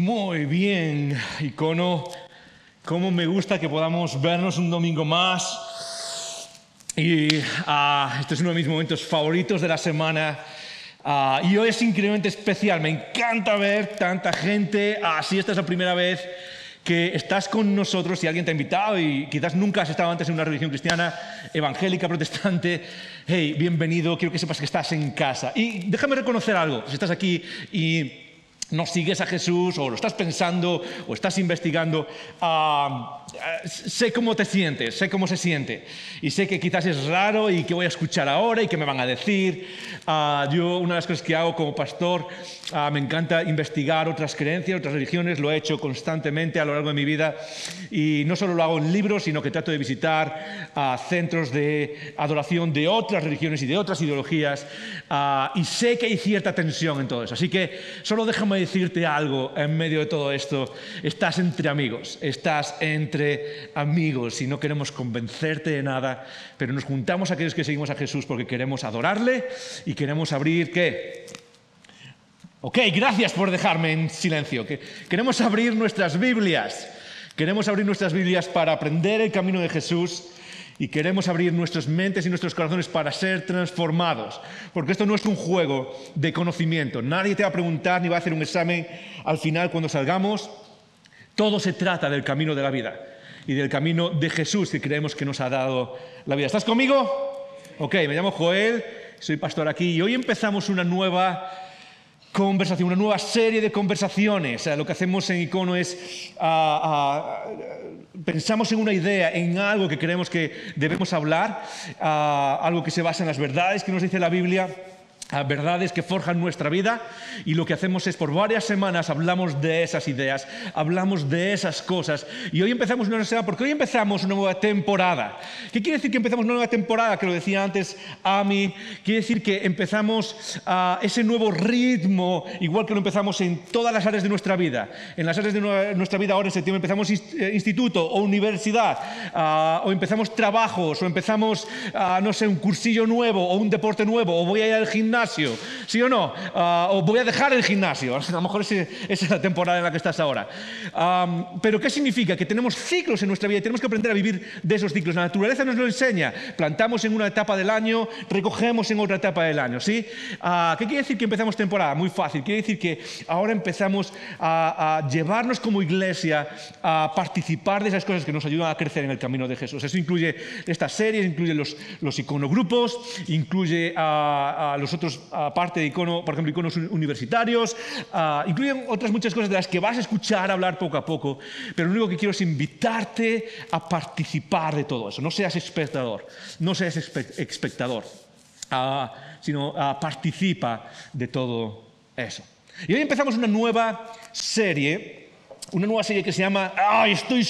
Muy bien, Icono. Cómo me gusta que podamos vernos un domingo más. Y este es uno de mis momentos favoritos de la semana. Y hoy es increíblemente especial. Me encanta ver tanta gente. Si esta es la primera vez que estás con nosotros, si alguien te ha invitado y quizás nunca has estado antes en una religión cristiana, evangélica, protestante, hey, bienvenido, quiero que sepas que estás en casa. Y déjame reconocer algo, si estás aquí y no sigues a Jesús, o lo estás pensando, o estás investigando, sé cómo te sientes, sé cómo se siente. Y sé que quizás es raro y que voy a escuchar ahora y que me van a decir. Yo, una de las cosas que hago como pastor, me encanta investigar otras creencias, otras religiones. Lo he hecho constantemente a lo largo de mi vida. Y no solo lo hago en libros, sino que trato de visitar centros de adoración de otras religiones y de otras ideologías. Y sé que hay cierta tensión en todo eso. Así que solo déjame decirte algo en medio de todo esto. Estás entre amigos, estás entre amigos y no queremos convencerte de nada, pero nos juntamos aquellos que seguimos a Jesús porque queremos adorarle y queremos abrir, ¿qué? Ok, gracias por dejarme en silencio. Queremos abrir nuestras Biblias. Queremos abrir nuestras Biblias para aprender el camino de Jesús. Y queremos abrir nuestras mentes y nuestros corazones para ser transformados. Porque esto no es un juego de conocimiento. Nadie te va a preguntar ni va a hacer un examen al final cuando salgamos. Todo se trata del camino de la vida y del camino de Jesús que creemos que nos ha dado la vida. ¿Estás conmigo? Ok, me llamo Joel, soy pastor aquí y hoy empezamos una nueva conversación, una nueva serie de conversaciones. Lo que hacemos en Icono es pensamos en una idea, en algo que creemos que debemos hablar, algo que se basa en las verdades que nos dice la Biblia, verdades que forjan nuestra vida, y lo que hacemos es por varias semanas hablamos de esas ideas, hablamos de esas cosas, y hoy empezamos una nueva semana porque hoy empezamos una nueva temporada. ¿Qué quiere decir que empezamos una nueva temporada? Que lo decía antes Ami, quiere decir que empezamos ese nuevo ritmo, igual que lo empezamos en todas las áreas de nuestra vida. En las áreas de nuestra vida ahora en septiembre empezamos instituto o universidad, o empezamos trabajos, o empezamos, no sé, un cursillo nuevo, o un deporte nuevo, o voy a ir al gimnasio, ¿sí o no? O voy a dejar el gimnasio. A lo mejor esa es la temporada en la que estás ahora. Pero ¿qué significa? Que tenemos ciclos en nuestra vida y tenemos que aprender a vivir de esos ciclos. La naturaleza nos lo enseña. Plantamos en una etapa del año, recogemos en otra etapa del año, ¿sí? ¿Qué quiere decir que empezamos temporada? Muy fácil. Quiere decir que ahora empezamos a llevarnos como iglesia a participar de esas cosas que nos ayudan a crecer en el camino de Jesús. Eso incluye estas series, incluye los iconogrupos, incluye a los otros, aparte de Icono, por ejemplo, iconos universitarios, incluyen otras muchas cosas de las que vas a escuchar hablar poco a poco, pero lo único que quiero es invitarte a participar de todo eso. No seas espectador, sino participa de todo eso. Y hoy empezamos una nueva serie que se llama Estoy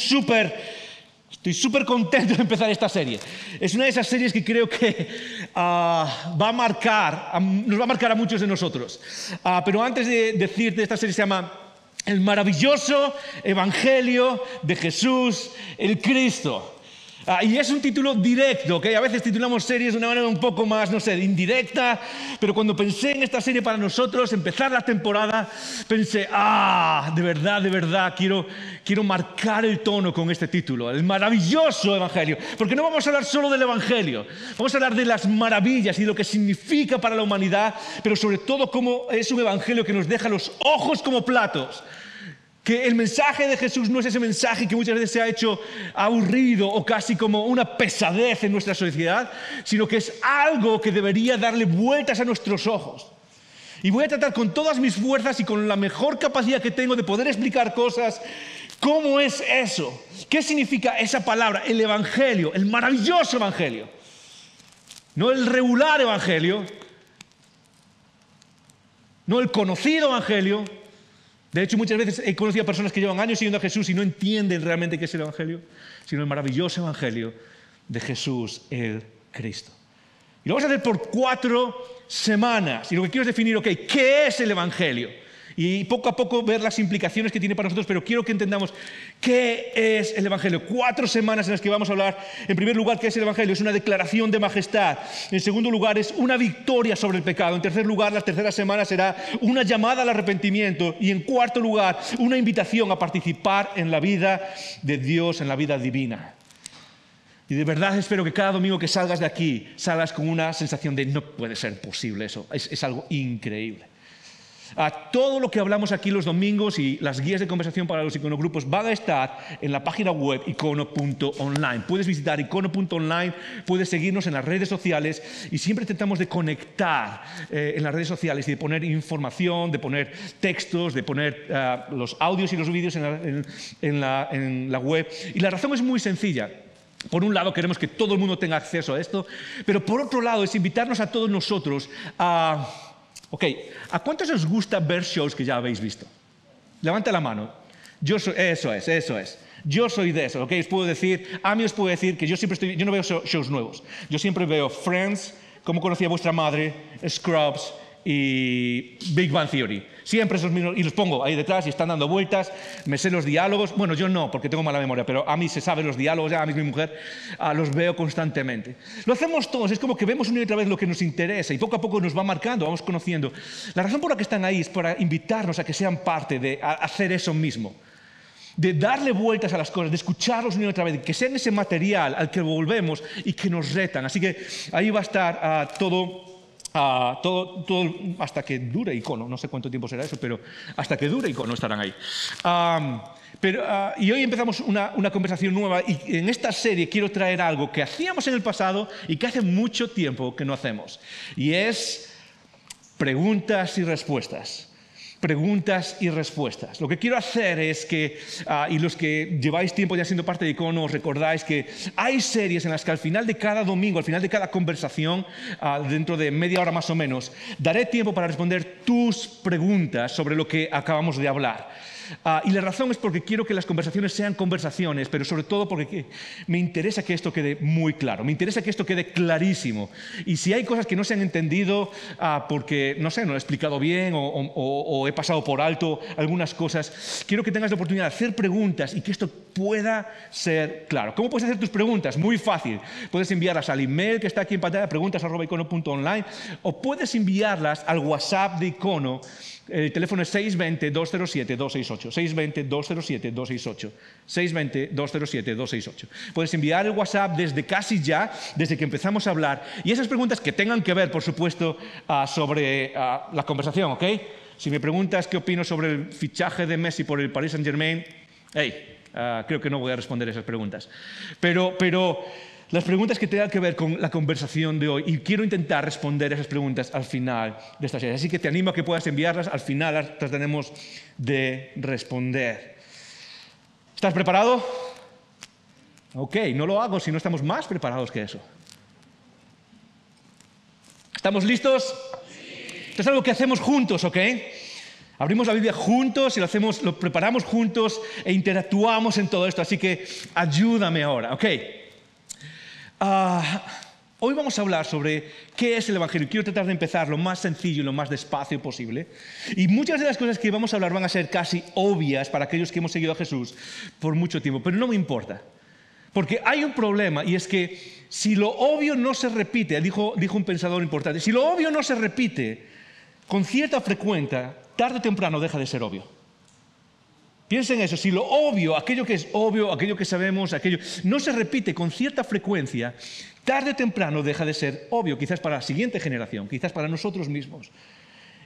súper contento de empezar esta serie. Es una de esas series que creo que nos va a marcar a muchos de nosotros. Pero antes de decirte, esta serie se llama El maravilloso Evangelio de Jesús el Cristo. Y es un título directo, ¿okay? A veces titulamos series de una manera un poco más, no sé, indirecta, pero cuando pensé en esta serie para nosotros, empezar la temporada, pensé, de verdad, quiero marcar el tono con este título, el maravilloso Evangelio, porque no vamos a hablar solo del Evangelio, vamos a hablar de las maravillas y de lo que significa para la humanidad, pero sobre todo cómo es un Evangelio que nos deja los ojos como platos. Que el mensaje de Jesús no es ese mensaje que muchas veces se ha hecho aburrido o casi como una pesadez en nuestra sociedad, sino que es algo que debería darle vueltas a nuestros ojos. Y voy a tratar con todas mis fuerzas y con la mejor capacidad que tengo de poder explicar cosas. ¿Cómo es eso? ¿Qué significa esa palabra? El Evangelio, el maravilloso Evangelio. No el regular Evangelio, no el conocido Evangelio. De hecho, muchas veces he conocido a personas que llevan años siguiendo a Jesús y no entienden realmente qué es el Evangelio, sino el maravilloso Evangelio de Jesús el Cristo. Y lo vamos a hacer por 4 semanas. Y lo que quiero es definir, ¿qué es el Evangelio? y poco a poco ver las implicaciones que tiene para nosotros, pero quiero que entendamos qué es el Evangelio. 4 semanas en las que vamos a hablar, en primer lugar, qué es el Evangelio. Es una declaración de majestad. En segundo lugar, es una victoria sobre el pecado. En tercer lugar, la tercera semana será una llamada al arrepentimiento. Y en cuarto lugar, una invitación a participar en la vida de Dios, en la vida divina. Y de verdad espero que cada domingo que salgas de aquí, salgas con una sensación de no puede ser posible eso. Es algo increíble. Todo lo que hablamos aquí los domingos y las guías de conversación para los iconogrupos van a estar en la página web icono.online. Puedes visitar icono.online, puedes seguirnos en las redes sociales y siempre tratamos de conectar en las redes sociales y de poner información, de poner textos, de poner los audios y los vídeos en la web. Y la razón es muy sencilla. Por un lado queremos que todo el mundo tenga acceso a esto, pero por otro lado es invitarnos a todos nosotros a... ¿a cuántos os gusta ver shows que ya habéis visto? Levanta la mano. Eso es. Yo soy de eso, ¿ok? Os puedo decir que yo no veo shows nuevos. Yo siempre veo Friends, Cómo conocí a vuestra madre, Scrubs y Big Bang Theory. Siempre esos mismos, y los pongo ahí detrás y están dando vueltas, me sé los diálogos. Bueno, yo no, porque tengo mala memoria, pero a mí se saben los diálogos, ya a mí mi mujer los veo constantemente. Lo hacemos todos, es como que vemos una y otra vez lo que nos interesa y poco a poco nos va marcando, vamos conociendo. La razón por la que están ahí es para invitarnos a que sean parte de hacer eso mismo, de darle vueltas a las cosas, de escucharlos una y otra vez, que sean ese material al que volvemos y que nos retan. Así que ahí va a estar todo hasta que dure Icono. No sé cuánto tiempo será eso, pero hasta que dure Icono estarán ahí. Y hoy empezamos una conversación nueva y en esta serie quiero traer algo que hacíamos en el pasado y que hace mucho tiempo que no hacemos. Y es preguntas y respuestas. Preguntas y respuestas. Lo que quiero hacer es que, y los que lleváis tiempo ya siendo parte de Icono, os recordáis que hay series en las que al final de cada domingo, al final de cada conversación, dentro de media hora más o menos, daré tiempo para responder tus preguntas sobre lo que acabamos de hablar. Y la razón es porque quiero que las conversaciones sean conversaciones, pero sobre todo porque me interesa que esto quede muy claro, me interesa que esto quede clarísimo. Y si hay cosas que no se han entendido porque, no sé, no lo he explicado bien o he pasado por alto algunas cosas, quiero que tengas la oportunidad de hacer preguntas y que esto pueda ser claro. ¿Cómo puedes hacer tus preguntas? Muy fácil. Puedes enviarlas al email que está aquí en pantalla, preguntas@icono.online, o puedes enviarlas al WhatsApp de Icono. El teléfono es 620-207-268, 620-207-268, 620-207-268. Puedes enviar el WhatsApp desde casi ya, desde que empezamos a hablar, y esas preguntas que tengan que ver, por supuesto, sobre la conversación, ¿ok? Si me preguntas qué opino sobre el fichaje de Messi por el Paris Saint-Germain, creo que no voy a responder esas preguntas. Pero las preguntas que tengan que ver con la conversación de hoy, y quiero intentar responder esas preguntas al final de esta serie. Así que te animo a que puedas enviarlas, al final las trataremos de responder. ¿Estás preparado? Ok, no lo hago si no estamos más preparados que eso. ¿Estamos listos? Sí. Esto es algo que hacemos juntos, ¿ok? Abrimos la Biblia juntos y lo preparamos juntos e interactuamos en todo esto. Así que ayúdame ahora, ¿ok? Hoy vamos a hablar sobre qué es el Evangelio. Quiero tratar de empezar lo más sencillo y lo más despacio posible. Y muchas de las cosas que vamos a hablar van a ser casi obvias para aquellos que hemos seguido a Jesús por mucho tiempo, pero no me importa. Porque hay un problema y es que si lo obvio no se repite, dijo un pensador importante, si lo obvio no se repite con cierta frecuencia, tarde o temprano deja de ser obvio. Piensen en eso, si lo obvio, aquello que es obvio, aquello que sabemos, aquello no se repite con cierta frecuencia, tarde o temprano deja de ser obvio, quizás para la siguiente generación, quizás para nosotros mismos.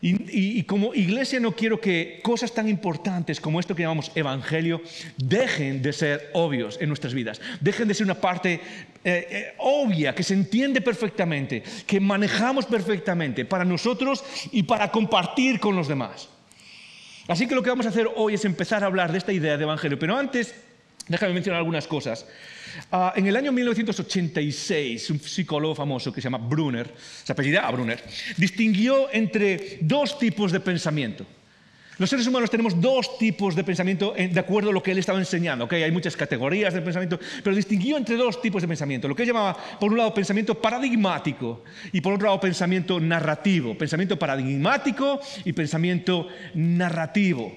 Y como iglesia no quiero que cosas tan importantes como esto que llamamos evangelio dejen de ser obvios en nuestras vidas, dejen de ser una parte obvia, que se entiende perfectamente, que manejamos perfectamente para nosotros y para compartir con los demás. Así que lo que vamos a hacer hoy es empezar a hablar de esta idea de evangelio. Pero antes, déjame mencionar algunas cosas. En el año 1986, un psicólogo famoso que se llama Brunner, se apellida Brunner, distinguió entre dos tipos de pensamiento. Los seres humanos tenemos dos tipos de pensamiento de acuerdo a lo que él estaba enseñando. ¿Okay? Hay muchas categorías de pensamiento, pero distinguió entre dos tipos de pensamiento. Lo que él llamaba, por un lado, pensamiento paradigmático y por otro lado, pensamiento narrativo. Pensamiento paradigmático y pensamiento narrativo.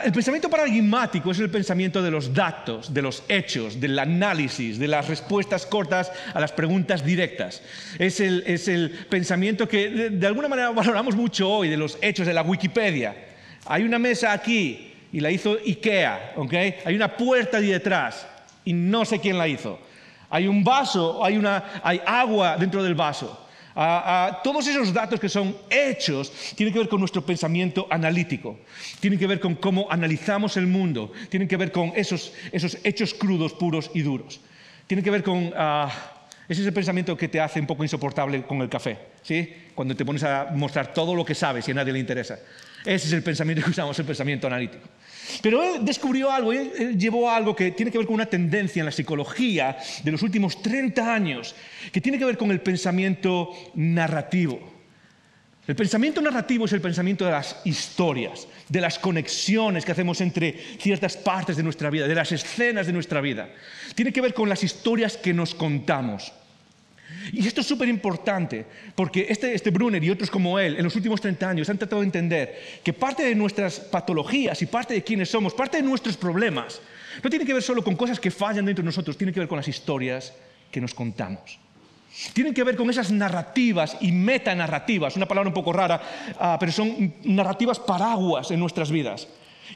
El pensamiento paradigmático es el pensamiento de los datos, de los hechos, del análisis, de las respuestas cortas a las preguntas directas. Es el pensamiento que de alguna manera valoramos mucho hoy, de los hechos de la Wikipedia. Hay una mesa aquí y la hizo IKEA, ¿okay? Hay una puerta ahí detrás y no sé quién la hizo. Hay un vaso, hay agua dentro del vaso. Todos esos datos que son hechos tienen que ver con nuestro pensamiento analítico, tienen que ver con cómo analizamos el mundo, tienen que ver con esos hechos crudos, puros y duros. Tienen que ver con... ese es el pensamiento que te hace un poco insoportable con el café, ¿sí? Cuando te pones a mostrar todo lo que sabes y a nadie le interesa. Ese es el pensamiento que usamos, el pensamiento analítico. Pero él descubrió algo, él llevó algo que tiene que ver con una tendencia en la psicología de los últimos 30 años, que tiene que ver con el pensamiento narrativo. El pensamiento narrativo es el pensamiento de las historias, de las conexiones que hacemos entre ciertas partes de nuestra vida, de las escenas de nuestra vida. Tiene que ver con las historias que nos contamos. Y esto es súper importante, porque este Brunner y otros como él, en los últimos 30 años, han tratado de entender que parte de nuestras patologías y parte de quiénes somos, parte de nuestros problemas, no tiene que ver solo con cosas que fallan dentro de nosotros, tiene que ver con las historias que nos contamos. Tienen que ver con esas narrativas y metanarrativas, una palabra un poco rara, pero son narrativas paraguas en nuestras vidas,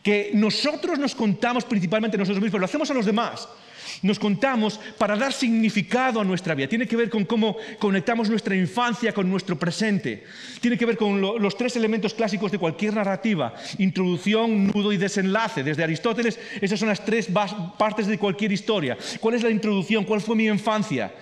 que nosotros nos contamos principalmente nosotros mismos, pero lo hacemos a los demás. Nos contamos para dar significado a nuestra vida. Tiene que ver con cómo conectamos nuestra infancia con nuestro presente. Tiene que ver con los tres elementos clásicos de cualquier narrativa: introducción, nudo y desenlace. Desde Aristóteles, esas son las tres partes de cualquier historia. ¿Cuál es la introducción? ¿Cuál fue mi infancia?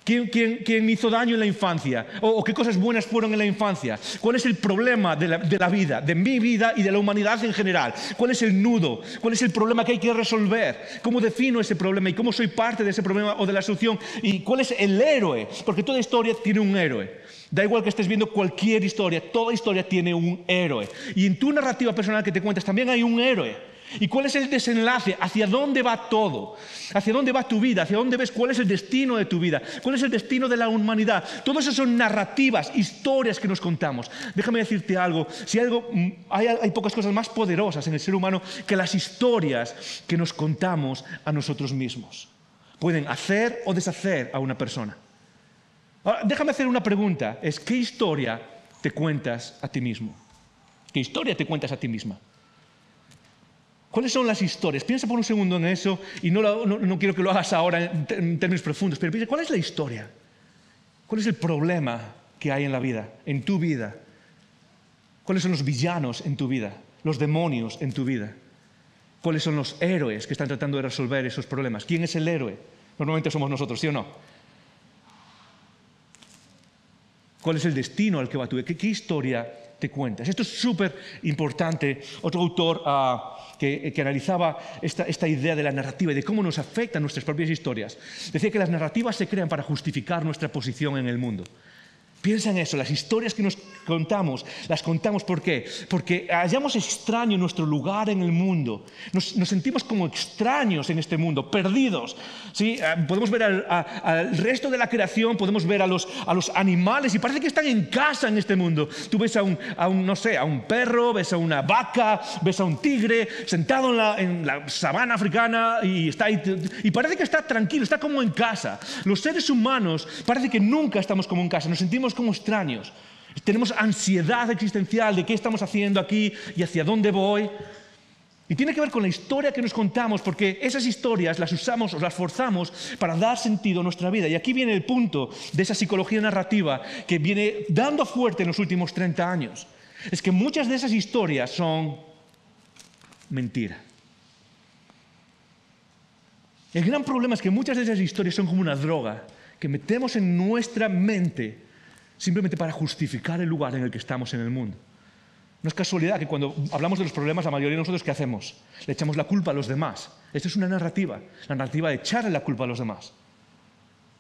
¿Quién me hizo daño en la infancia? ¿O qué cosas buenas fueron en la infancia? ¿Cuál es el problema de la vida, de mi vida y de la humanidad en general? ¿Cuál es el nudo? ¿Cuál es el problema que hay que resolver? ¿Cómo defino ese problema y cómo soy parte de ese problema o de la solución? ¿Y cuál es el héroe? Porque toda historia tiene un héroe. Da igual que estés viendo cualquier historia, toda historia tiene un héroe. Y en tu narrativa personal que te cuentas también hay un héroe. ¿Y cuál es el desenlace? ¿Hacia dónde va todo? ¿Hacia dónde va tu vida? ¿Hacia dónde ves cuál es el destino de tu vida? ¿Cuál es el destino de la humanidad? Todo eso son narrativas, historias que nos contamos. Déjame decirte algo. Hay pocas cosas más poderosas en el ser humano que las historias que nos contamos a nosotros mismos. Pueden hacer o deshacer a una persona. Ahora, déjame hacer una pregunta. ¿Qué historia te cuentas a ti mismo? ¿Qué historia te cuentas a ti misma? ¿Cuáles son las historias? Piensa por un segundo en eso y no quiero que lo hagas ahora en términos profundos, pero piensa, ¿cuál es la historia? ¿Cuál es el problema que hay en la vida, en tu vida? ¿Cuáles son los villanos en tu vida? ¿Los demonios en tu vida? ¿Cuáles son los héroes que están tratando de resolver esos problemas? ¿Quién es el héroe? Normalmente somos nosotros, ¿sí o no? ¿Cuál es el destino al que va tu vida? ¿Qué historia te cuentas? Esto es súper importante. Otro autor que analizaba esta idea de la narrativa y de cómo nos afectan nuestras propias historias, decía que las narrativas se crean para justificar nuestra posición en el mundo. Piensa en eso, las historias que nos contamos, las contamos ¿por qué? Porque hallamos extraño nuestro lugar en el mundo. Nos sentimos como extraños en este mundo, perdidos. ¿Sí? Podemos ver al resto de la creación, podemos ver a los animales y parece que están en casa en este mundo. Tú ves a un perro, ves a una vaca, ves a un tigre sentado en la sabana africana y está ahí, y parece que está tranquilo, está como en casa. Los seres humanos parece que nunca estamos como en casa, nos sentimos como extraños. Tenemos ansiedad existencial de qué estamos haciendo aquí y hacia dónde voy. Y tiene que ver con la historia que nos contamos, porque esas historias las usamos o las forzamos para dar sentido a nuestra vida. Y aquí viene el punto de esa psicología narrativa que viene dando fuerte en los últimos 30 años. Es que muchas de esas historias son mentira. El gran problema es que muchas de esas historias son como una droga que metemos en nuestra mente simplemente para justificar el lugar en el que estamos en el mundo. No es casualidad que cuando hablamos de los problemas, la mayoría de nosotros, ¿qué hacemos? Le echamos la culpa a los demás. Esta es una narrativa, la narrativa de echarle la culpa a los demás.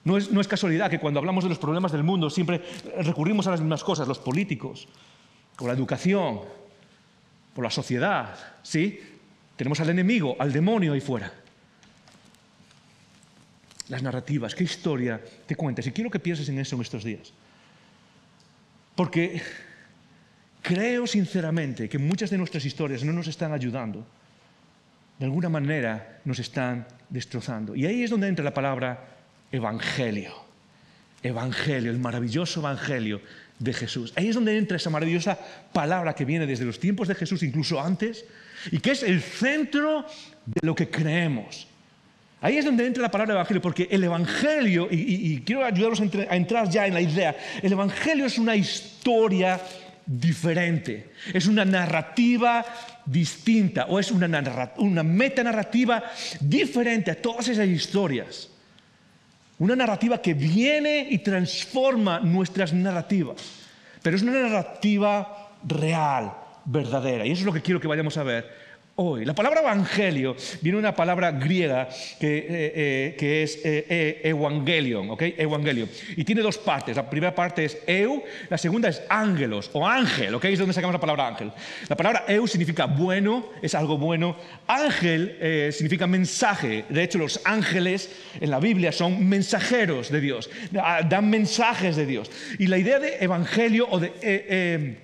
No es casualidad que cuando hablamos de los problemas del mundo siempre recurrimos a las mismas cosas, los políticos, o la educación, por la sociedad, ¿sí? Tenemos al enemigo, al demonio ahí fuera. Las narrativas, qué historia te cuentas. Y quiero que pienses en eso en estos días. Porque creo sinceramente que muchas de nuestras historias no nos están ayudando. De alguna manera nos están destrozando. Y ahí es donde entra la palabra evangelio. Evangelio, el maravilloso evangelio de Jesús. Ahí es donde entra esa maravillosa palabra que viene desde los tiempos de Jesús, incluso antes, y que es el centro de lo que creemos. Ahí es donde entra la palabra evangelio, porque el evangelio, y quiero ayudaros a entrar ya en la idea, el evangelio es una historia diferente, es una narrativa distinta, o es una metanarrativa diferente a todas esas historias. Una narrativa que viene y transforma nuestras narrativas, pero es una narrativa real, verdadera, y eso es lo que quiero que vayamos a ver hoy. La palabra evangelio viene de una palabra griega que es evangelion, ¿ok? Evangelion. Y tiene dos partes. La primera parte es eu, la segunda es ángelos o ángel, ¿ok? Es donde sacamos la palabra ángel. La palabra eu significa bueno, es algo bueno. Ángel significa mensaje. De hecho, los ángeles en la Biblia son mensajeros de Dios, dan mensajes de Dios. Y la idea de evangelio o de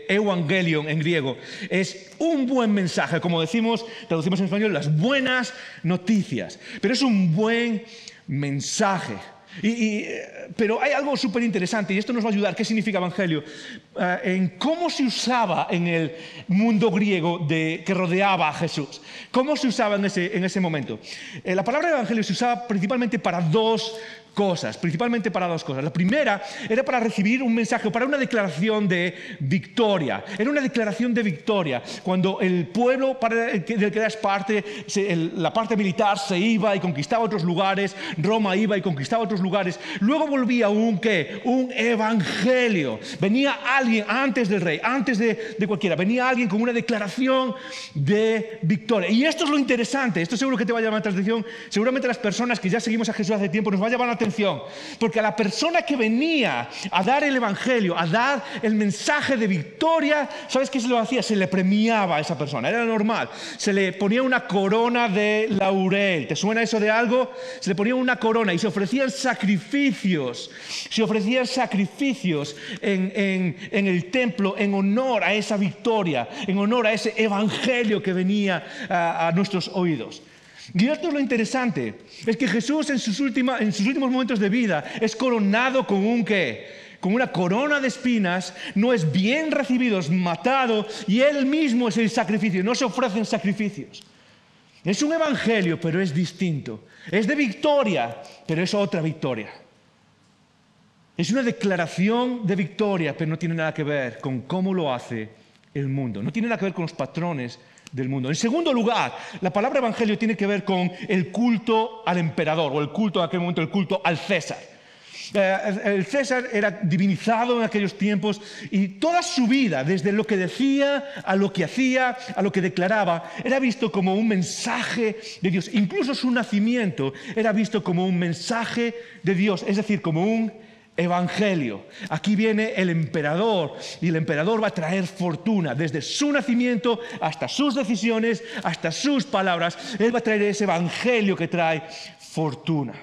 evangelion en griego es un buen mensaje, como decimos, traducimos en español, las buenas noticias, pero es un buen mensaje. Pero hay algo súper interesante y esto nos va a ayudar. ¿Qué significa evangelio? En cómo se usaba en el mundo griego que rodeaba a Jesús. ¿Cómo se usaba en ese momento? La palabra evangelio se usaba principalmente para dos cosas. La primera era para recibir un mensaje, para una declaración de victoria. Era una declaración de victoria. Cuando el pueblo del que eras parte, la parte militar se iba y conquistaba otros lugares, Roma iba y conquistaba otros lugares, luego volvía un evangelio. Venía alguien antes del rey, antes de cualquiera, venía alguien con una declaración de victoria. Y esto es lo interesante, esto seguro que te va a llamar la atención, seguramente las personas que ya seguimos a Jesús hace tiempo nos va a llamar la atención, porque a la persona que venía a dar el evangelio, a dar el mensaje de victoria, ¿sabes qué se lo hacía? Se le premiaba a esa persona, era normal, se le ponía una corona de laurel. ¿Te suena eso de algo? Se le ponía una corona y se ofrecían sacrificios en el templo en honor a esa victoria, en honor a ese evangelio que venía a nuestros oídos. Y esto es lo interesante, es que Jesús en sus últimos momentos de vida es coronado con con una corona de espinas, no es bien recibido, es matado, y Él mismo es el sacrificio, no se ofrecen sacrificios. Es un evangelio, pero es distinto. Es de victoria, pero es otra victoria. Es una declaración de victoria, pero no tiene nada que ver con cómo lo hace el mundo. No tiene nada que ver con los patrones del mundo. En segundo lugar, la palabra evangelio tiene que ver con el culto al emperador, o el culto en aquel momento, el culto al César. El César era divinizado en aquellos tiempos y toda su vida, desde lo que decía, a lo que hacía, a lo que declaraba, era visto como un mensaje de Dios. Incluso su nacimiento era visto como un mensaje de Dios, es decir, como un evangelio. Aquí viene el emperador y el emperador va a traer fortuna desde su nacimiento hasta sus decisiones, hasta sus palabras. Él va a traer ese evangelio que trae fortuna.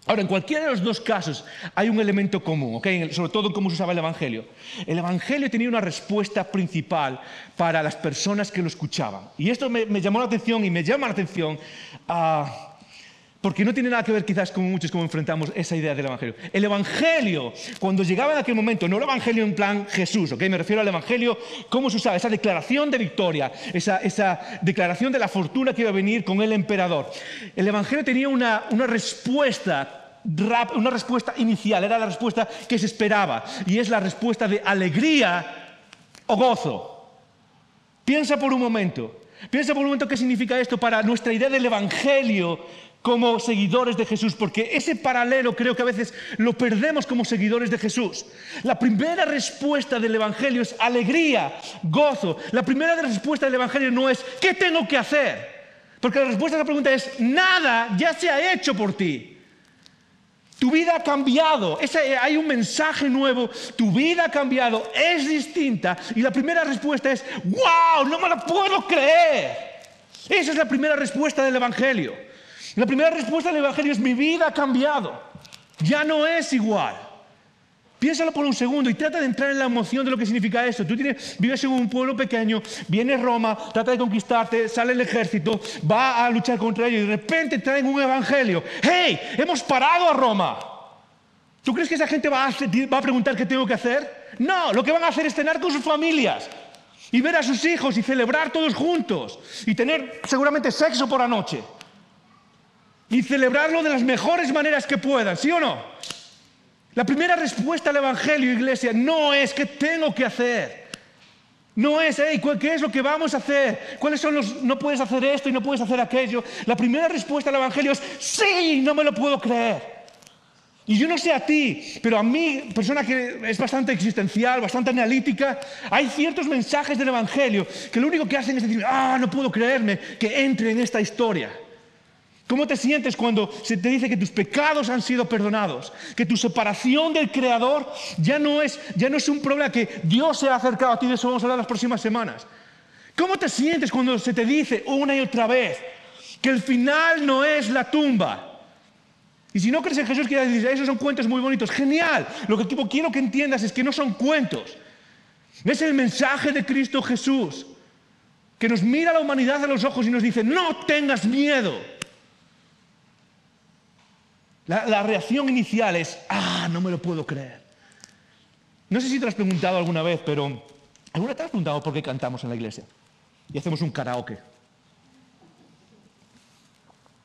Ahora, en cualquiera de los dos casos hay un elemento común, ¿okay? Sobre todo en cómo se usaba el evangelio. El evangelio tenía una respuesta principal para las personas que lo escuchaban. Y esto me llamó la atención y me llama la atención porque no tiene nada que ver quizás con muchos como enfrentamos esa idea del evangelio. El evangelio, cuando llegaba en aquel momento, no el evangelio en plan Jesús, ¿okay? Me refiero al evangelio, cómo se usaba, esa declaración de victoria, esa declaración de la fortuna que iba a venir con el emperador. El evangelio tenía una respuesta inicial, era la respuesta que se esperaba, y es la respuesta de alegría o gozo. Piensa por un momento qué significa esto para nuestra idea del evangelio como seguidores de Jesús, porque ese paralelo creo que a veces lo perdemos como seguidores de Jesús. La primera respuesta del evangelio es alegría, gozo. La primera respuesta del evangelio no es ¿qué tengo que hacer? Porque la respuesta a la pregunta es nada, ya se ha hecho por ti. Tu vida ha cambiado. Hay un mensaje nuevo. Tu vida ha cambiado. Es distinta. Y la primera respuesta es, ¡wow! ¡No me lo puedo creer! Esa es la primera respuesta del Evangelio. La primera respuesta del Evangelio es, mi vida ha cambiado. Ya no es igual. Piénsalo por un segundo y trata de entrar en la emoción de lo que significa eso. Tú vives en un pueblo pequeño, viene Roma, trata de conquistarte, sale el ejército, va a luchar contra ellos y de repente traen un evangelio. ¡Hey! ¡Hemos parado a Roma! ¿Tú crees que esa gente va a preguntar qué tengo que hacer? No, lo que van a hacer es cenar con sus familias y ver a sus hijos y celebrar todos juntos y tener seguramente sexo por la noche y celebrarlo de las mejores maneras que puedan, ¿sí o no? La primera respuesta al Evangelio, iglesia, no es ¿qué tengo que hacer? No es, hey, ¿qué es lo que vamos a hacer? ¿Cuáles son los, no puedes hacer esto y no puedes hacer aquello? La primera respuesta al Evangelio es, sí, no me lo puedo creer. Y yo no sé a ti, pero a mí, persona que es bastante existencial, bastante analítica, hay ciertos mensajes del Evangelio que lo único que hacen es decir, no puedo creerme que entre en esta historia. ¿Cómo te sientes cuando se te dice que tus pecados han sido perdonados? Que tu separación del Creador ya no es un problema, que Dios se ha acercado a ti. De eso vamos a hablar las próximas semanas. ¿Cómo te sientes cuando se te dice una y otra vez que el final no es la tumba? Y si no crees en Jesús, quieres decir, esos son cuentos muy bonitos. Genial. Lo que quiero que entiendas es que no son cuentos. Es el mensaje de Cristo Jesús, que nos mira a la humanidad a los ojos y nos dice, no tengas miedo. La reacción inicial es, no me lo puedo creer. No sé si te lo has preguntado alguna vez, pero ¿alguna vez te has preguntado por qué cantamos en la iglesia? Y hacemos un karaoke.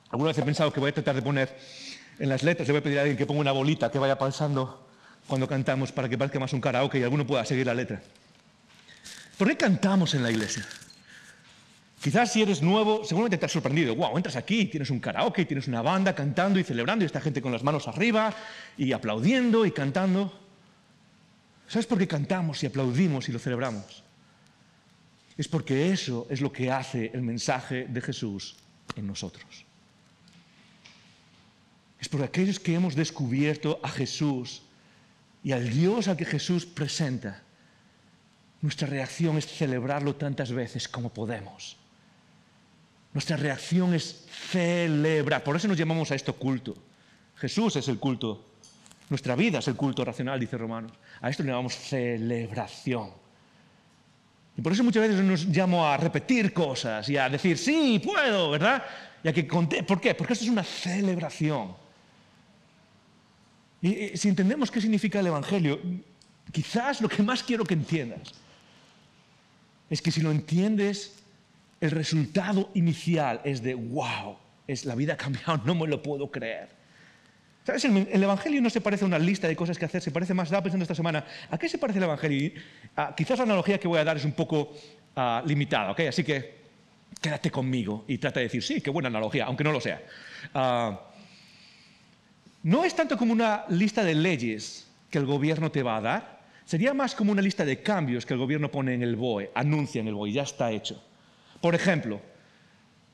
¿Alguna vez he pensado que voy a tratar de poner en las letras, le voy a pedir a alguien que ponga una bolita que vaya pasando cuando cantamos para que parezca más un karaoke y alguno pueda seguir la letra? ¿Por qué cantamos en la iglesia? Quizás si eres nuevo, seguramente te has sorprendido. Wow, entras aquí, tienes un karaoke, tienes una banda cantando y celebrando y esta gente con las manos arriba y aplaudiendo y cantando. ¿Sabes por qué cantamos y aplaudimos y lo celebramos? Es porque eso es lo que hace el mensaje de Jesús en nosotros. Es por aquellos que hemos descubierto a Jesús y al Dios al que Jesús presenta. Nuestra reacción es celebrarlo tantas veces como podemos. Nuestra reacción es celebrar. Por eso nos llamamos a esto culto. Jesús es el culto. Nuestra vida es el culto racional, dice Romanos. A esto le llamamos celebración. Y por eso muchas veces nos llamo a repetir cosas y a decir, sí, puedo, ¿verdad? Y a que conté. ¿Por qué? Porque esto es una celebración. Y si entendemos qué significa el Evangelio, quizás lo que más quiero que entiendas es que si lo entiendes, el resultado inicial es de wow, la vida ha cambiado, no me lo puedo creer. ¿Sabes? El Evangelio no se parece a una lista de cosas que hacer, se parece más, estaba pensando esta semana, ¿a qué se parece el Evangelio? Quizás la analogía que voy a dar es un poco limitada, ¿ok? Así que quédate conmigo y trata de decir, sí, qué buena analogía, aunque no lo sea. No es tanto como una lista de leyes que el gobierno te va a dar, sería más como una lista de cambios que el gobierno pone en el BOE, anuncia en el BOE, ya está hecho. Por ejemplo,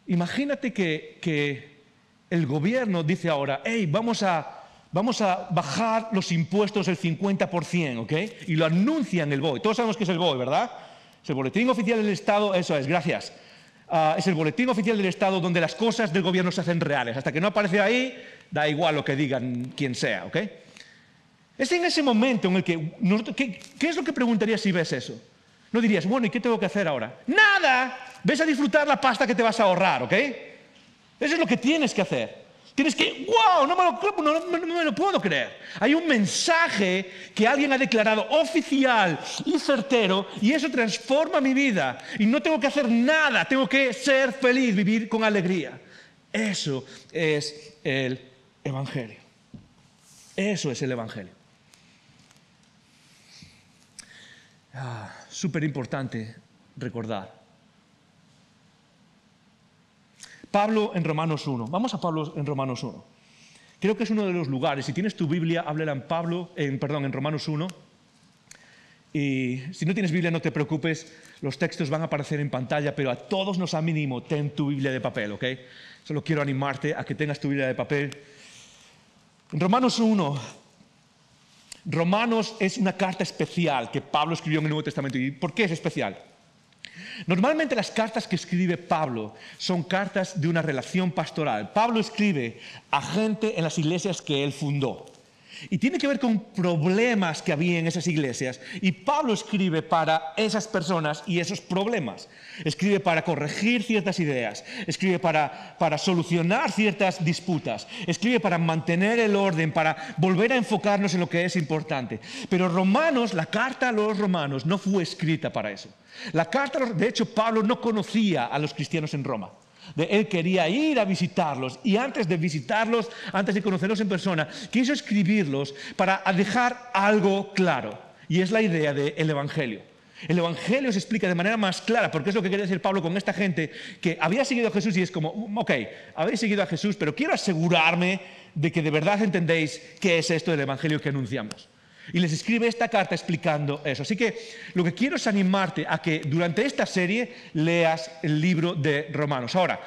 imagínate que el gobierno dice ahora, hey, vamos a bajar los impuestos el 50%, ¿ok? Y lo anuncia en el BOE. Todos sabemos qué es el BOE, ¿verdad? Es el Boletín Oficial del Estado, eso es, gracias. Es el Boletín Oficial del Estado donde las cosas del gobierno se hacen reales. Hasta que no aparece ahí, da igual lo que digan quien sea, ¿ok? Es en ese momento en el que... ¿Qué es lo que preguntarías si ves eso? No dirías, bueno, ¿y qué tengo que hacer ahora? ¡Nada! Ves a disfrutar la pasta que te vas a ahorrar, ¿ok? Eso es lo que tienes que hacer. Tienes que, wow, no me lo puedo creer. Hay un mensaje que alguien ha declarado oficial y certero y eso transforma mi vida. Y no tengo que hacer nada, tengo que ser feliz, vivir con alegría. Eso es el Evangelio. Eso es el Evangelio. Súper importante recordar. Pablo en Romanos 1. Vamos a Pablo en Romanos 1. Creo que es uno de los lugares. Si tienes tu Biblia, háblala en Romanos 1. Y si no tienes Biblia, no te preocupes. Los textos van a aparecer en pantalla, pero a todos nos a mínimo ten tu Biblia de papel, ¿ok? Solo quiero animarte a que tengas tu Biblia de papel. Romanos 1. Romanos es una carta especial que Pablo escribió en el Nuevo Testamento. ¿Y por qué es especial? Normalmente las cartas que escribe Pablo son cartas de una relación pastoral. Pablo escribe a gente en las iglesias que él fundó. Y tiene que ver con problemas que había en esas iglesias. Y Pablo escribe para esas personas y esos problemas. Escribe para corregir ciertas ideas. Escribe para solucionar ciertas disputas. Escribe para mantener el orden, para volver a enfocarnos en lo que es importante. Pero Romanos, la carta a los romanos, no fue escrita para eso. De hecho, Pablo no conocía a los cristianos en Roma. Él quería ir a visitarlos y antes de visitarlos, antes de conocerlos en persona, quiso escribirlos para dejar algo claro. Y es la idea del Evangelio. El Evangelio se explica de manera más clara, porque es lo que quería decir Pablo con esta gente que había seguido a Jesús y es como, ok, habéis seguido a Jesús, pero quiero asegurarme de que de verdad entendéis qué es esto del Evangelio que anunciamos. Y les escribe esta carta explicando eso. Así que lo que quiero es animarte a que durante esta serie leas el libro de Romanos. Ahora,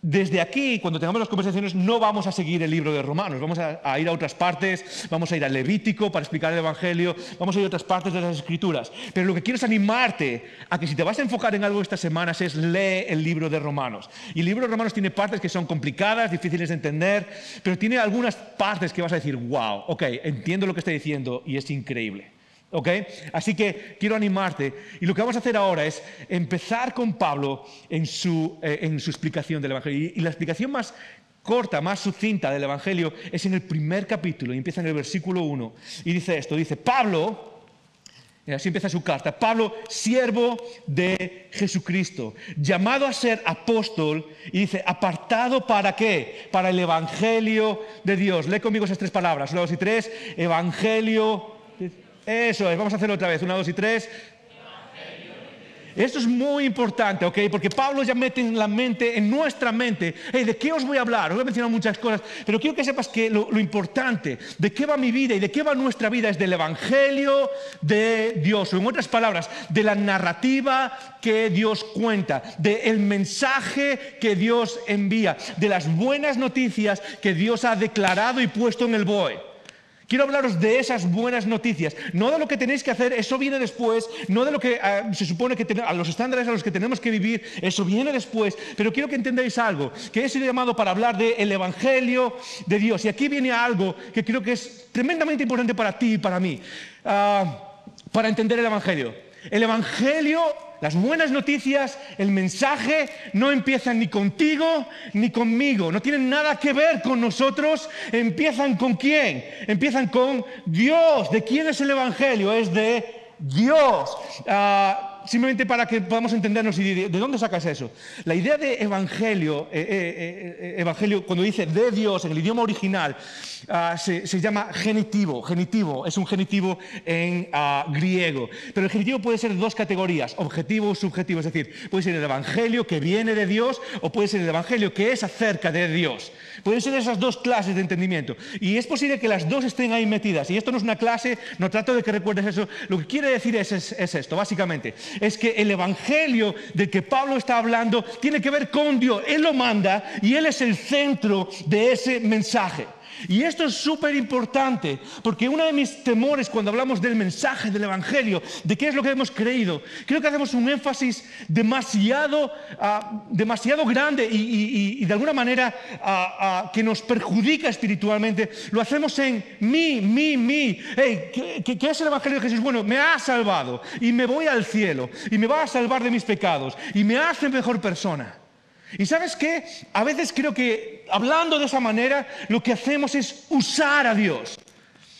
desde aquí, cuando tengamos las conversaciones, no vamos a seguir el libro de Romanos. Vamos a ir a otras partes, vamos a ir a Levítico para explicar el Evangelio, vamos a ir a otras partes de las Escrituras. Pero lo que quiero es animarte a que si te vas a enfocar en algo estas semanas es lee el libro de Romanos. Y el libro de Romanos tiene partes que son complicadas, difíciles de entender, pero tiene algunas partes que vas a decir, wow, ok, entiendo lo que está diciendo y es increíble. ¿Okay? Así que quiero animarte y lo que vamos a hacer ahora es empezar con Pablo en su explicación del Evangelio y la explicación más corta, más sucinta del Evangelio es en el primer capítulo y empieza en el versículo 1 y dice esto, dice Pablo, y así empieza su carta, Pablo, siervo de Jesucristo, llamado a ser apóstol y dice, apartado ¿para qué? Para el Evangelio de Dios. Lee conmigo esas tres palabras, 1, 2 y 3, Evangelio. Eso es, vamos a hacerlo otra vez, 1, 2 y 3. Esto es muy importante, ¿ok? Porque Pablo ya mete en la mente, en nuestra mente, hey, ¿de qué os voy a hablar? Os voy a mencionar muchas cosas, pero quiero que sepas que lo importante, de qué va mi vida y de qué va nuestra vida es del Evangelio de Dios, o en otras palabras, de la narrativa que Dios cuenta, del mensaje que Dios envía, de las buenas noticias que Dios ha declarado y puesto en el BOE. Quiero hablaros de esas buenas noticias, no de lo que tenéis que hacer, eso viene después, no de lo que se supone que a los estándares a los que tenemos que vivir, eso viene después, pero quiero que entendáis algo, que he sido llamado para hablar del Evangelio de Dios. Y aquí viene algo que creo que es tremendamente importante para ti y para mí, para entender el Evangelio. El Evangelio, las buenas noticias, el mensaje no empiezan ni contigo ni conmigo, no tienen nada que ver con nosotros. Empiezan ¿con quién? Empiezan con Dios. ¿De quién es el Evangelio? Es de Dios. Simplemente para que podamos entendernos y de dónde sacas eso. La idea de evangelio, cuando dice de Dios en el idioma original, se llama genitivo. Genitivo es un genitivo en griego. Pero el genitivo puede ser de dos categorías, objetivo o subjetivo. Es decir, puede ser el evangelio que viene de Dios o puede ser el evangelio que es acerca de Dios. Pueden ser esas dos clases de entendimiento. Y es posible que las dos estén ahí metidas. Y esto no es una clase, no trato de que recuerdes eso. Lo que quiere decir es esto, básicamente. Es que el evangelio del que Pablo está hablando tiene que ver con Dios. Él lo manda y Él es el centro de ese mensaje. Y esto es súper importante, porque uno de mis temores cuando hablamos del mensaje del Evangelio, de qué es lo que hemos creído, creo que hacemos un énfasis demasiado grande y de alguna manera que nos perjudica espiritualmente. Lo hacemos en mí. Hey, ¿qué es el Evangelio de Jesús? Bueno, me ha salvado y me voy al cielo y me va a salvar de mis pecados y me hace mejor persona. Y ¿sabes qué? A veces creo que hablando de esa manera lo que hacemos es usar a Dios.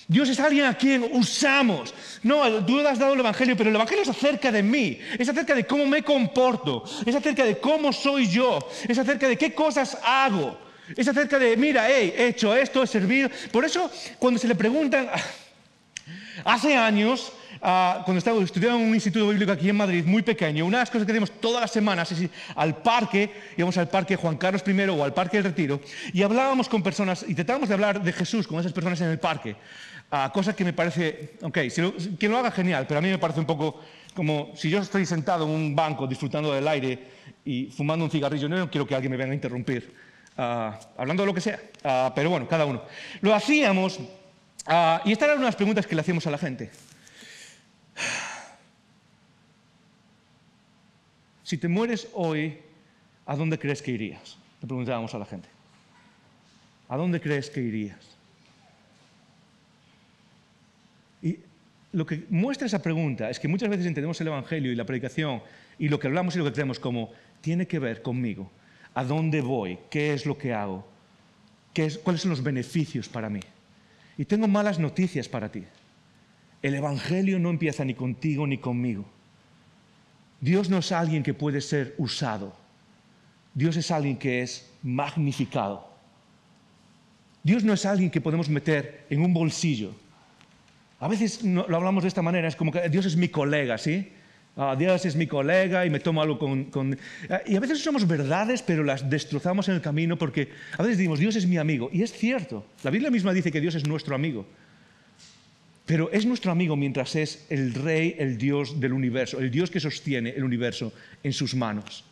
Dios es alguien a quien usamos. No, tú le has dado el Evangelio, pero el Evangelio es acerca de mí, es acerca de cómo me comporto, es acerca de cómo soy yo, es acerca de qué cosas hago, es acerca de, mira, he hecho esto, he servido. Por eso, cuando se le preguntan, hace años, cuando estaba estudiando en un instituto bíblico aquí en Madrid, muy pequeño, una de las cosas que hacíamos todas las semanas es ir al parque, íbamos al parque Juan Carlos I o al parque del Retiro, y hablábamos con personas, intentábamos de hablar de Jesús con esas personas en el parque, cosa que me parece, quien lo haga genial, pero a mí me parece un poco como si yo estoy sentado en un banco disfrutando del aire y fumando un cigarrillo, no quiero que alguien me venga a interrumpir hablando de lo que sea, pero bueno, cada uno. Lo hacíamos, y estas eran unas preguntas que le hacíamos a la gente. Si te mueres hoy, ¿a dónde crees que irías? Le preguntábamos a la gente. ¿A dónde crees que irías? Y lo que muestra esa pregunta es que muchas veces entendemos el Evangelio y la predicación y lo que hablamos y lo que creemos como tiene que ver conmigo. ¿A dónde voy? ¿Qué es lo que hago? ¿Cuáles son los beneficios para mí? Y tengo malas noticias para ti. El Evangelio no empieza ni contigo ni conmigo. Dios no es alguien que puede ser usado. Dios es alguien que es magnificado. Dios no es alguien que podemos meter en un bolsillo. A veces lo hablamos de esta manera, es como que Dios es mi colega, ¿sí? Dios es mi colega y me tomo algo y a veces usamos verdades, pero las destrozamos en el camino porque a veces decimos, Dios es mi amigo. Y es cierto, la Biblia misma dice que Dios es nuestro amigo. Pero es nuestro amigo mientras es el Rey, el Dios del universo, el Dios que sostiene el universo en sus manos.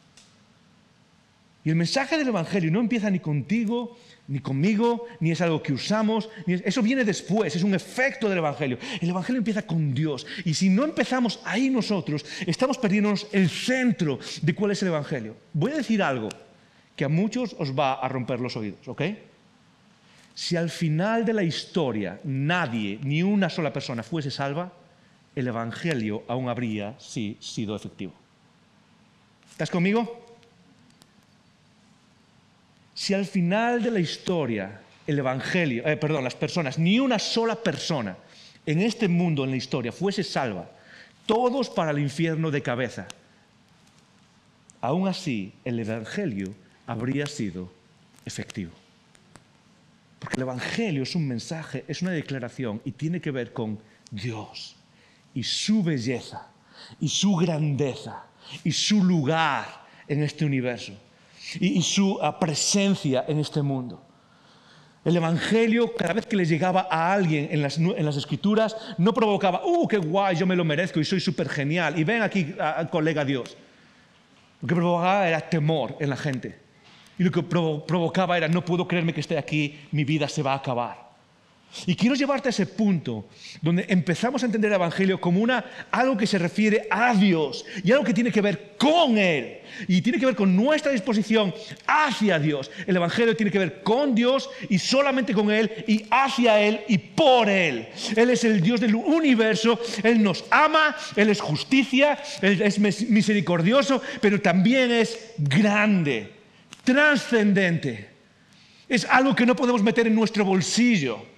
Y el mensaje del Evangelio no empieza ni contigo, ni conmigo, ni es algo que usamos. Eso viene después, es un efecto del Evangelio. El Evangelio empieza con Dios. Y si no empezamos ahí nosotros, estamos perdiéndonos el centro de cuál es el Evangelio. Voy a decir algo que a muchos os va a romper los oídos, ¿ok? Si al final de la historia nadie, ni una sola persona fuese salva, el Evangelio aún habría sí sido efectivo. ¿Estás conmigo? Si al final de la historia el Evangelio, las personas, ni una sola persona en este mundo, en la historia, fuese salva, todos para el infierno de cabeza, aún así el Evangelio habría sido efectivo. Porque el Evangelio es un mensaje, es una declaración y tiene que ver con Dios y su belleza y su grandeza y su lugar en este universo y su presencia en este mundo. El Evangelio, cada vez que le llegaba a alguien en las Escrituras, no provocaba, qué guay, yo me lo merezco y soy súper genial y ven aquí, colega Dios. Lo que provocaba era temor en la gente. Y lo que provocaba era, no puedo creerme que esté aquí, mi vida se va a acabar. Y quiero llevarte a ese punto donde empezamos a entender el Evangelio como algo que se refiere a Dios y algo que tiene que ver con Él. Y tiene que ver con nuestra disposición hacia Dios. El Evangelio tiene que ver con Dios y solamente con Él y hacia Él y por Él. Él es el Dios del universo, Él nos ama, Él es justicia, Él es misericordioso, pero también es grande, trascendente. Es algo que no podemos meter en nuestro bolsillo.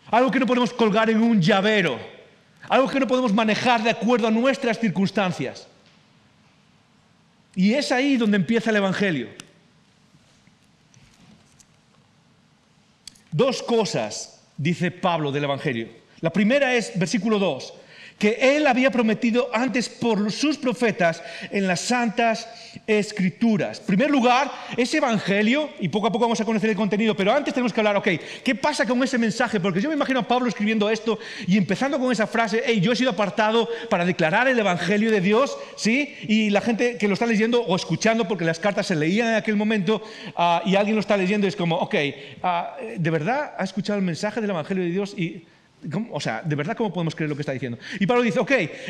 Algo que no podemos colgar en un llavero. Algo que no podemos manejar de acuerdo a nuestras circunstancias. Y es ahí donde empieza el Evangelio. Dos cosas dice Pablo del Evangelio. La primera es, versículo 2, que Él había prometido antes por sus profetas en las Santas Escrituras. En primer lugar, ese Evangelio, y poco a poco vamos a conocer el contenido, pero antes tenemos que hablar, ¿qué pasa con ese mensaje? Porque yo me imagino a Pablo escribiendo esto y empezando con esa frase, yo he sido apartado para declarar el Evangelio de Dios, ¿sí? Y la gente que lo está leyendo o escuchando, porque las cartas se leían en aquel momento, y alguien lo está leyendo, es como, ¿de verdad ha escuchado el mensaje del Evangelio de Dios? ¿De verdad cómo podemos creer lo que está diciendo? Y Pablo dice,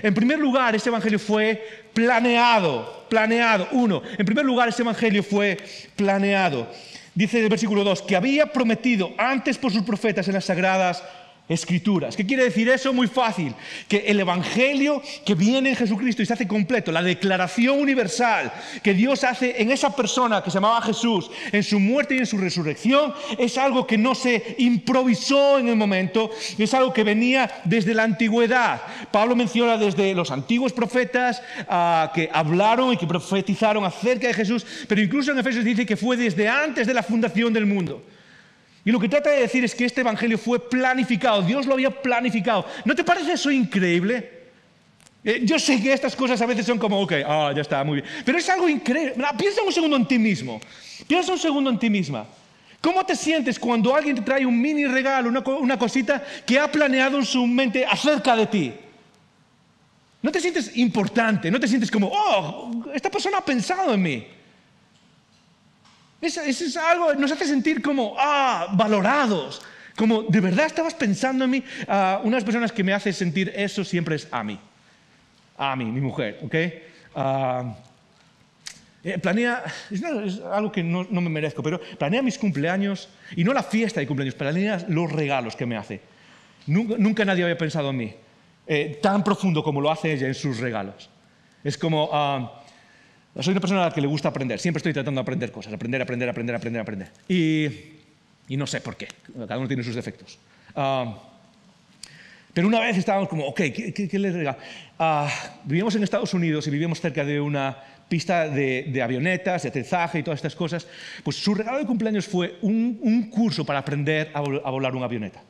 en primer lugar, ese evangelio fue planeado. En primer lugar, ese evangelio fue planeado. Dice el versículo 2, que había prometido antes por sus profetas en las Sagradas Escrituras. ¿Qué quiere decir eso? Muy fácil. Que el Evangelio que viene en Jesucristo y se hace completo, la declaración universal que Dios hace en esa persona que se llamaba Jesús, en su muerte y en su resurrección, es algo que no se improvisó en el momento, es algo que venía desde la antigüedad. Pablo menciona desde los antiguos profetas que hablaron y que profetizaron acerca de Jesús, pero incluso en Efesios dice que fue desde antes de la fundación del mundo. Y lo que trata de decir es que este evangelio fue planificado, Dios lo había planificado. ¿No te parece eso increíble? Yo sé que estas cosas a veces son como, ya está, muy bien. Pero es algo increíble. Piensa un segundo en ti mismo. Piensa un segundo en ti misma. ¿Cómo te sientes cuando alguien te trae un mini regalo, una cosita que ha planeado en su mente acerca de ti? ¿No te sientes importante? ¿No te sientes como, esta persona ha pensado en mí? Eso es algo que nos hace sentir como, valorados. Como, ¿de verdad estabas pensando en mí? Una de las personas que me hace sentir eso siempre es Ami. Ami, mi mujer, ¿ok? Planea, es algo que no me merezco, pero planea mis cumpleaños, y no la fiesta de cumpleaños, planea los regalos que me hace. Nunca nadie había pensado en mí, tan profundo como lo hace ella en sus regalos. Es como, soy una persona a la que le gusta aprender, siempre estoy tratando de aprender cosas, aprender. Y no sé por qué, cada uno tiene sus defectos. Pero una vez estábamos como, ok, ¿qué le regalo? Vivíamos en Estados Unidos y vivíamos cerca de una pista de avionetas, de aterrizaje y todas estas cosas. Pues su regalo de cumpleaños fue un curso para aprender a volar una avioneta.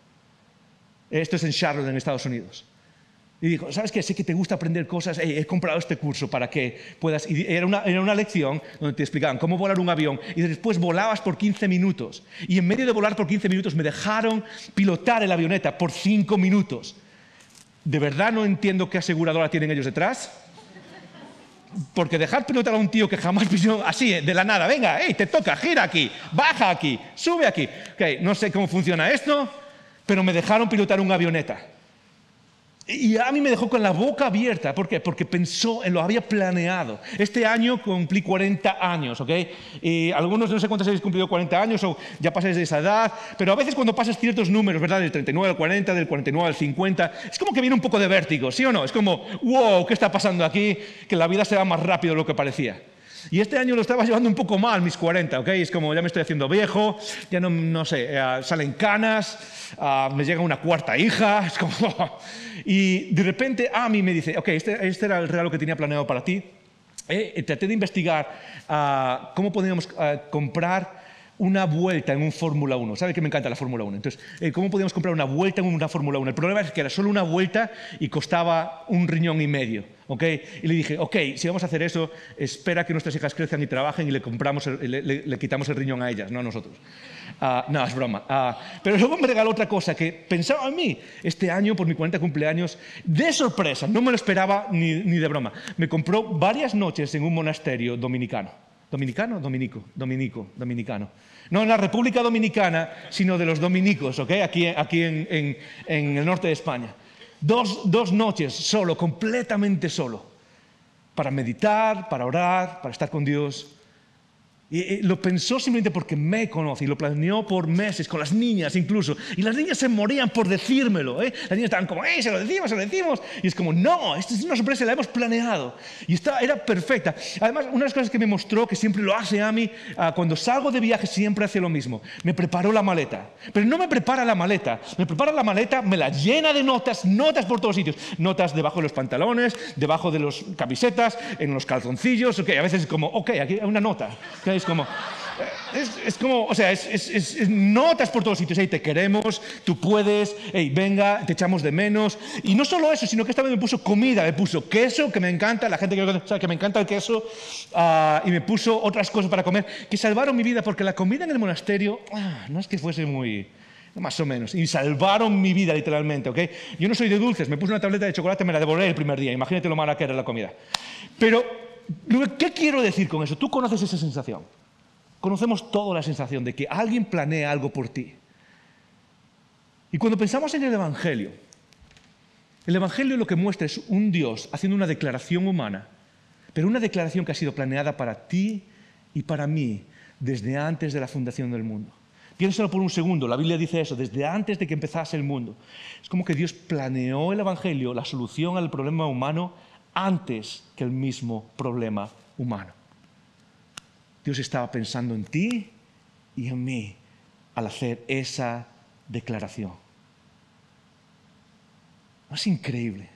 Esto es en Charlotte, en Estados Unidos. Y dijo, ¿sabes qué? Sé que te gusta aprender cosas, he comprado este curso para que puedas... Y era una lección donde te explicaban cómo volar un avión y después volabas por 15 minutos. Y en medio de volar por 15 minutos me dejaron pilotar el avioneta por 5 minutos. ¿De verdad no entiendo qué aseguradora tienen ellos detrás? Porque dejar pilotar a un tío que jamás pisó así, de la nada, venga, te toca, gira aquí, baja aquí, sube aquí. Okay, no sé cómo funciona esto, pero me dejaron pilotar una avioneta. Y a mí me dejó con la boca abierta. ¿Por qué? Porque pensó, lo había planeado. Este año cumplí 40 años, ¿ok? Y algunos no sé cuántos habéis cumplido 40 años o ya pasáis de esa edad, pero a veces cuando pasas ciertos números, ¿verdad? Del 39 al 40, del 49 al 50, es como que viene un poco de vértigo, ¿sí o no? Es como, wow, ¿qué está pasando aquí? Que la vida se va más rápido de lo que parecía. Y este año lo estaba llevando un poco mal, mis 40, ¿ok? Es como, ya me estoy haciendo viejo, ya no sé, salen canas, me llega una cuarta hija, es como... Y de repente Ami me dice, ok, este era el regalo que tenía planeado para ti. Traté de investigar cómo podíamos comprar una vuelta en un Fórmula 1. ¿Sabe que me encanta la Fórmula 1? Entonces, ¿cómo podíamos comprar una vuelta en una Fórmula 1? El problema es que era solo una vuelta y costaba 1,5 riñones. ¿Okay? Y le dije, ok, si vamos a hacer eso, espera que nuestras hijas crezcan y trabajen y le quitamos el riñón a ellas, no a nosotros. No, es broma. Pero luego me regaló otra cosa que pensaba en mí. Este año, por mi 40 cumpleaños, de sorpresa, no me lo esperaba ni de broma, me compró varias noches en un monasterio dominicano. ¿Dominicano? Dominicano. No en la República Dominicana, sino de los dominicos, ¿ok? Aquí en el norte de España. Dos noches solo, completamente solo, para meditar, para orar, para estar con Dios. Y lo pensó simplemente porque me conoce y lo planeó por meses, con las niñas incluso. Y las niñas se morían por decírmelo. Las niñas estaban como, se lo decimos. Y es como, no, esta es una sorpresa, la hemos planeado. Y era perfecta. Además, una de las cosas que me mostró, que siempre lo hace a mí, cuando salgo de viaje siempre hace lo mismo. Me preparó la maleta. Pero no me prepara la maleta. Me prepara la maleta, me la llena de notas por todos sitios. Notas debajo de los pantalones, debajo de las camisetas, en los calzoncillos. Okay, a veces es como, ok, aquí hay una nota. Okay, es como, o sea, es notas por todos sitios. Hey, te queremos, tú puedes, hey, venga, te echamos de menos. Y no solo eso, sino que esta vez me puso comida, me puso queso, que me encanta, la gente que sabe que me encanta el queso, y me puso otras cosas para comer que salvaron mi vida, porque la comida en el monasterio no es que fuese muy... Más o menos. Y salvaron mi vida, literalmente, ¿ok? Yo no soy de dulces, me puse una tableta de chocolate, me la devoré el primer día. Imagínate lo mala que era la comida. Pero, ¿qué quiero decir con eso? Tú conoces esa sensación. Conocemos toda la sensación de que alguien planea algo por ti. Y cuando pensamos en el Evangelio lo que muestra es un Dios haciendo una declaración humana, pero una declaración que ha sido planeada para ti y para mí desde antes de la fundación del mundo. Piénsalo por un segundo, la Biblia dice eso, desde antes de que empezase el mundo. Es como que Dios planeó el Evangelio, la solución al problema humano, antes que el mismo problema humano. Dios estaba pensando en ti y en mí al hacer esa declaración. ¿No es increíble?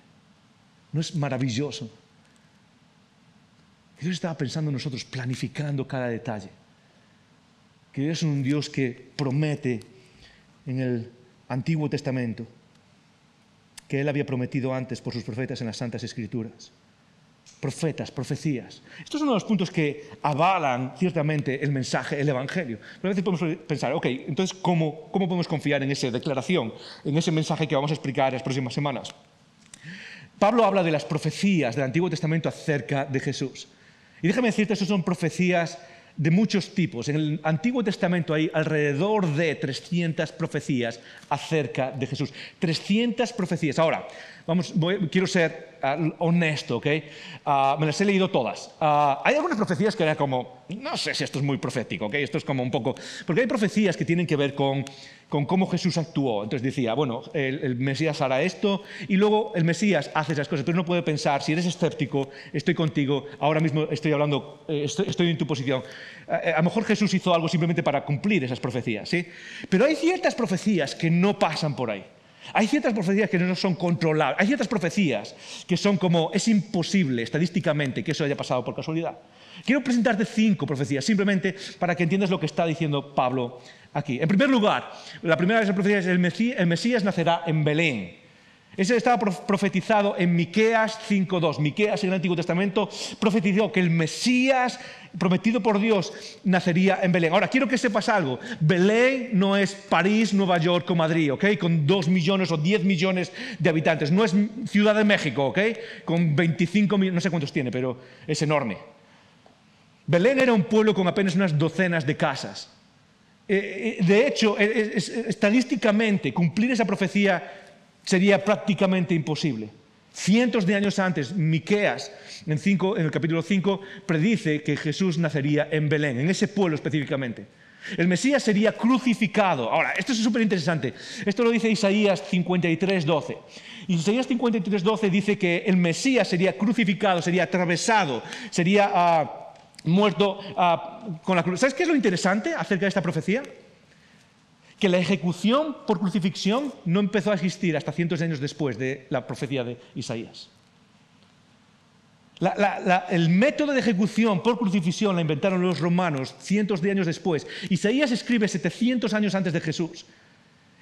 ¿No es maravilloso? Dios estaba pensando en nosotros, planificando cada detalle. Que Dios es un Dios que promete en el Antiguo Testamento que Él había prometido antes por sus profetas en las Santas Escrituras. Profetas, profecías. Estos son uno de los puntos que avalan ciertamente el mensaje, el Evangelio. Pero a veces podemos pensar, ok, entonces, ¿cómo podemos confiar en esa declaración, en ese mensaje que vamos a explicar en las próximas semanas? Pablo habla de las profecías del Antiguo Testamento acerca de Jesús. Y déjame decirte, esas son profecías de muchos tipos. En el Antiguo Testamento hay alrededor de 300 profecías acerca de Jesús. 300 profecías. Ahora, quiero ser honesto, ¿ok? Me las he leído todas. Hay algunas profecías que era como, no sé si esto es muy profético, ¿ok? Esto es como un poco... Porque hay profecías que tienen que ver con cómo Jesús actuó. Entonces decía, bueno, el Mesías hará esto y luego el Mesías hace esas cosas. Entonces uno puede pensar, si eres escéptico, estoy contigo, ahora mismo estoy hablando, estoy en tu posición. A lo mejor Jesús hizo algo simplemente para cumplir esas profecías, ¿sí? Pero hay ciertas profecías que no pasan por ahí. Hay ciertas profecías que no son controlables. Hay ciertas profecías que son como, es imposible estadísticamente que eso haya pasado por casualidad. Quiero presentarte 5 profecías, simplemente para que entiendas lo que está diciendo Pablo aquí. En primer lugar, la primera de esas profecías es el Mesías nacerá en Belén. Ese estaba profetizado en Miqueas 5:2. Miqueas en el Antiguo Testamento profetizó que el Mesías prometido por Dios nacería en Belén. Ahora, quiero que sepas algo. Belén no es París, Nueva York o Madrid, ¿ok? Con 2 millones o 10 millones de habitantes. No es Ciudad de México, ¿ok? Con 25 millones, no sé cuántos tiene, pero es enorme. Belén era un pueblo con apenas unas docenas de casas. De hecho, estadísticamente, cumplir esa profecía sería prácticamente imposible. Cientos de años antes, Miqueas, en el capítulo 5, predice que Jesús nacería en Belén, en ese pueblo específicamente. El Mesías sería crucificado. Ahora, esto es súper interesante. Esto lo dice Isaías 53:12. Isaías 53:12 dice que el Mesías sería crucificado, sería atravesado, sería muerto con la cruz. ¿Sabes qué es lo interesante acerca de esta profecía? Que la ejecución por crucifixión no empezó a existir hasta cientos de años después de la profecía de Isaías. El método de ejecución por crucifixión la inventaron los romanos cientos de años después. Isaías escribe 700 años antes de Jesús.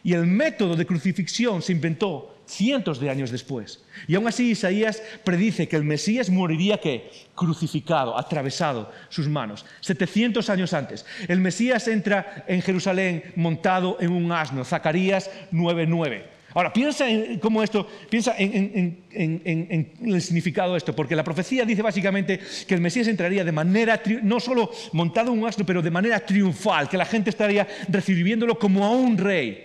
Y el método de crucifixión se inventó cientos de años después. Y aún así Isaías predice que el Mesías moriría ¿qué? Crucificado, atravesado sus manos. 700 años antes. El Mesías entra en Jerusalén montado en un asno. Zacarías 9:9. Ahora, piensa en cómo esto, piensa en el significado de esto, porque la profecía dice básicamente que el Mesías entraría de manera, no solo montado en un asno, pero de manera triunfal, que la gente estaría recibiéndolo como a un rey.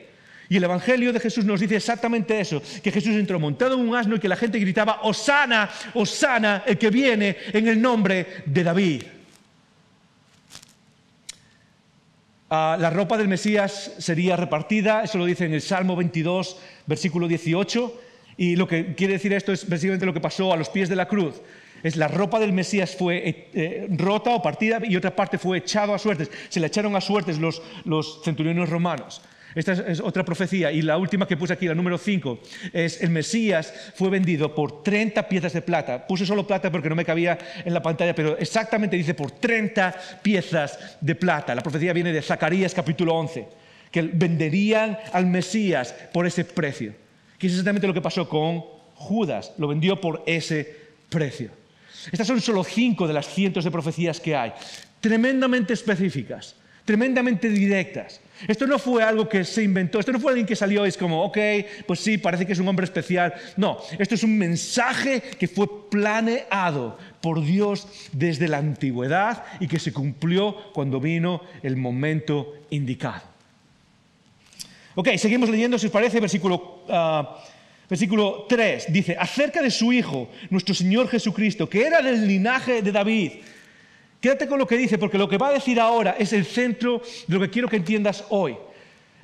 Y el Evangelio de Jesús nos dice exactamente eso, que Jesús entró montado en un asno y que la gente gritaba, Hosana, Hosana, el que viene en el nombre de David. La ropa del Mesías sería repartida, eso lo dice en el Salmo 22, versículo 18, y lo que quiere decir esto es básicamente lo que pasó a los pies de la cruz. La ropa del Mesías fue rota o partida y otra parte fue echado a suertes. Se la echaron a suertes los centuriones romanos. Esta es otra profecía. Y la última que puse aquí, la número 5, es el Mesías fue vendido por 30 piezas de plata. Puse solo plata porque no me cabía en la pantalla, pero exactamente dice por 30 piezas de plata. La profecía viene de Zacarías capítulo 11, que venderían al Mesías por ese precio. Que es exactamente lo que pasó con Judas. Lo vendió por ese precio. Estas son solo 5 de las cientos de profecías que hay. Tremendamente específicas, tremendamente directas. Esto no fue algo que se inventó, esto no fue alguien que salió y es como, ok, pues sí, parece que es un hombre especial. No, esto es un mensaje que fue planeado por Dios desde la antigüedad y que se cumplió cuando vino el momento indicado. Ok, seguimos leyendo, si os parece, versículo 3. Dice, acerca de su Hijo, nuestro Señor Jesucristo, que era del linaje de David. Quédate con lo que dice, porque lo que va a decir ahora es el centro de lo que quiero que entiendas hoy.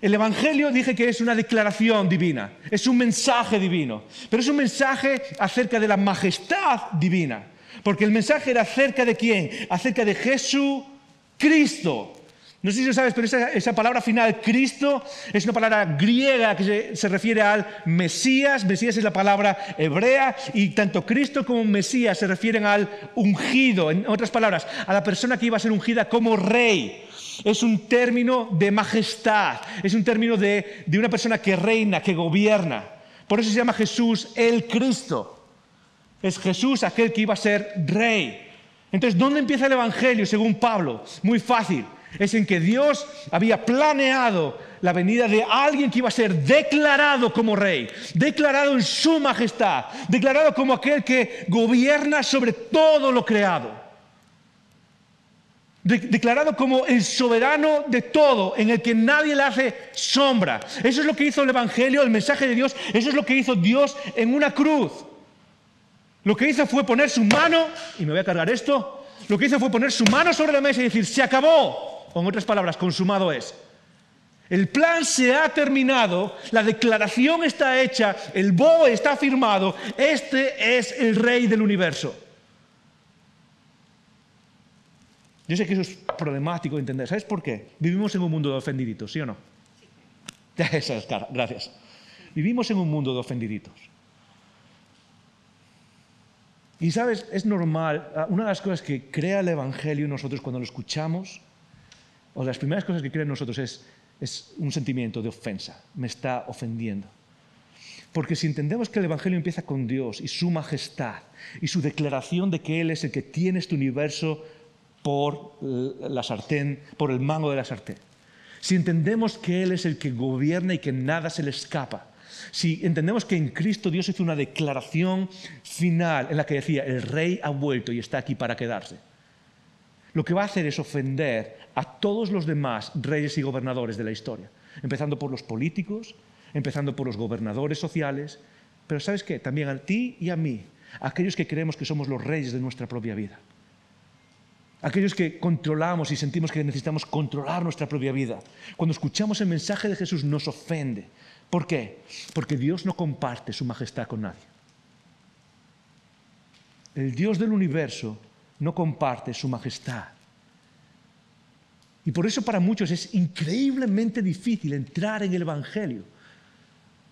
El Evangelio dije que es una declaración divina, es un mensaje divino, pero es un mensaje acerca de la majestad divina, porque el mensaje era acerca de ¿quién? Acerca de Jesucristo. No sé si lo sabes, pero esa palabra final, Cristo, es una palabra griega que se refiere al Mesías. Mesías es la palabra hebrea y tanto Cristo como Mesías se refieren al ungido. En otras palabras, a la persona que iba a ser ungida como rey. Es un término de majestad, es un término de una persona que reina, que gobierna. Por eso se llama Jesús el Cristo. Es Jesús aquel que iba a ser rey. Entonces, ¿dónde empieza el Evangelio según Pablo? Muy fácil. Es en que Dios había planeado la venida de alguien que iba a ser declarado como rey, declarado en su majestad, declarado como aquel que gobierna sobre todo lo creado. declarado como el soberano de todo, en el que nadie le hace sombra. Eso es lo que hizo el Evangelio, el mensaje de Dios. Eso es lo que hizo Dios en una cruz. Lo que hizo fue poner su mano, y me voy a cargar esto, lo que hizo fue poner su mano sobre la mesa y decir, se acabó. O en otras palabras, consumado es. El plan se ha terminado, la declaración está hecha, el BOE está firmado, este es el Rey del universo. Yo sé que eso es problemático de entender. ¿Sabes por qué? Vivimos en un mundo de ofendiditos, ¿sí o no? Esa es cara, gracias. Vivimos en un mundo de ofendiditos. Y sabes, es normal, una de las cosas que crea el Evangelio en nosotros cuando lo escuchamos, o las primeras cosas que crea en nosotros es un sentimiento de ofensa. Me está ofendiendo. Porque si entendemos que el Evangelio empieza con Dios y su majestad y su declaración de que Él es el que tiene este universo por la sartén, por el mango de la sartén. Si entendemos que Él es el que gobierna y que nada se le escapa. Si entendemos que en Cristo Dios hizo una declaración final en la que decía, el Rey ha vuelto y está aquí para quedarse. Lo que va a hacer es ofender a todos los demás reyes y gobernadores de la historia. Empezando por los políticos, empezando por los gobernadores sociales. Pero ¿sabes qué? También a ti y a mí, a aquellos que creemos que somos los reyes de nuestra propia vida. Aquellos que controlamos y sentimos que necesitamos controlar nuestra propia vida. Cuando escuchamos el mensaje de Jesús nos ofende. ¿Por qué? Porque Dios no comparte su majestad con nadie. El Dios del universo no comparte su majestad. Y por eso para muchos es increíblemente difícil entrar en el Evangelio.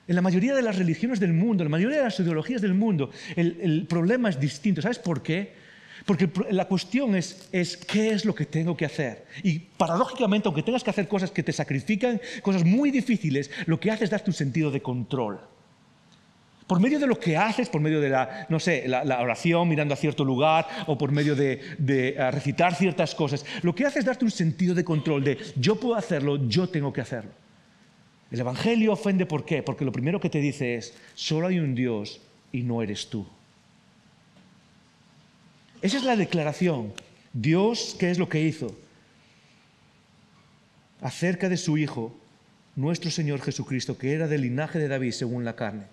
En la mayoría de las religiones del mundo, en la mayoría de las ideologías del mundo, el problema es distinto. ¿Sabes por qué? Porque la cuestión es qué es lo que tengo que hacer. Y paradójicamente, aunque tengas que hacer cosas que te sacrifican, cosas muy difíciles, lo que haces es darte un sentido de control. Por medio de lo que haces, por medio de la oración mirando a cierto lugar o por medio de recitar ciertas cosas, lo que haces es darte un sentido de control, de yo puedo hacerlo, yo tengo que hacerlo. El Evangelio ofende, ¿por qué? Porque lo primero que te dice es, solo hay un Dios y no eres tú. Esa es la declaración. Dios, ¿qué es lo que hizo? Acerca de su Hijo, nuestro Señor Jesucristo, que era del linaje de David según la carne.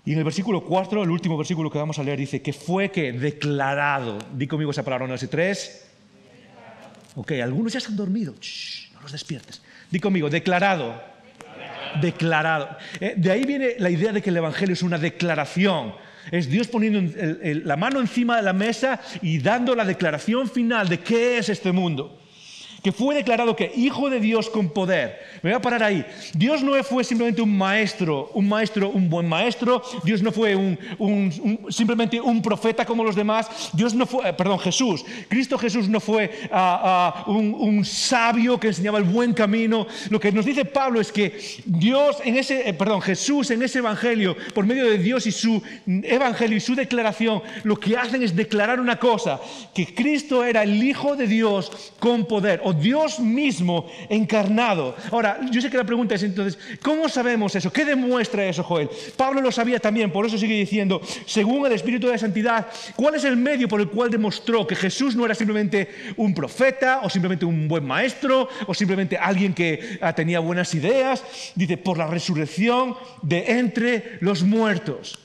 Y en el versículo 4, el último versículo que vamos a leer, dice que fue que declarado. Di conmigo esa palabra, 1, 2 y 3. Ok, algunos ya se han dormido. Shh, no los despiertes. Di conmigo, declarado. Declarado. De ahí viene la idea de que el Evangelio es una declaración. Es Dios poniendo la mano encima de la mesa y dando la declaración final de qué es este mundo. Que fue declarado que Hijo de Dios con poder. Me voy a parar ahí. Dios no fue simplemente un buen maestro. Dios no fue simplemente un profeta como los demás. Dios no fue, Jesús. Cristo Jesús no fue un sabio que enseñaba el buen camino. Lo que nos dice Pablo es que Jesús en ese evangelio, por medio de Dios y su evangelio y su declaración, lo que hacen es declarar una cosa, que Cristo era el Hijo de Dios con poder, o Dios mismo encarnado. Ahora, yo sé que la pregunta es entonces, ¿cómo sabemos eso? ¿Qué demuestra eso, Joel? Pablo lo sabía también, por eso sigue diciendo, según el Espíritu de Santidad, ¿cuál es el medio por el cual demostró que Jesús no era simplemente un profeta, o simplemente un buen maestro, o simplemente alguien que tenía buenas ideas? Dice, por la resurrección de entre los muertos.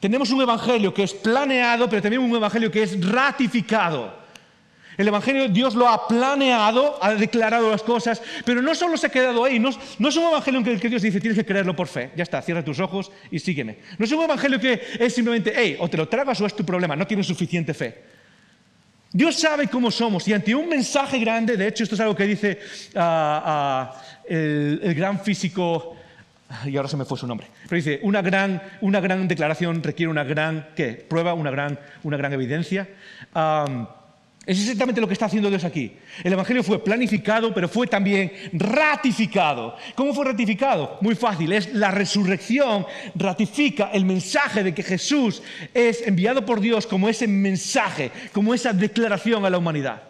Tenemos un evangelio que es planeado, pero también un evangelio que es ratificado. El Evangelio Dios lo ha planeado, ha declarado las cosas, pero no solo se ha quedado ahí. No es un Evangelio en el que Dios dice, tienes que creerlo por fe. Ya está, cierra tus ojos y sígueme. No es un Evangelio que es simplemente, o te lo tragas o es tu problema, no tienes suficiente fe. Dios sabe cómo somos y ante un mensaje grande, de hecho esto es algo que dice el gran físico, y ahora se me fue su nombre, pero dice, una gran declaración requiere una gran, ¿qué? Prueba, una gran evidencia. Es exactamente lo que está haciendo Dios aquí. El Evangelio fue planificado, pero fue también ratificado. ¿Cómo fue ratificado? Muy fácil, es la resurrección ratifica el mensaje de que Jesús es enviado por Dios como ese mensaje, como esa declaración a la humanidad.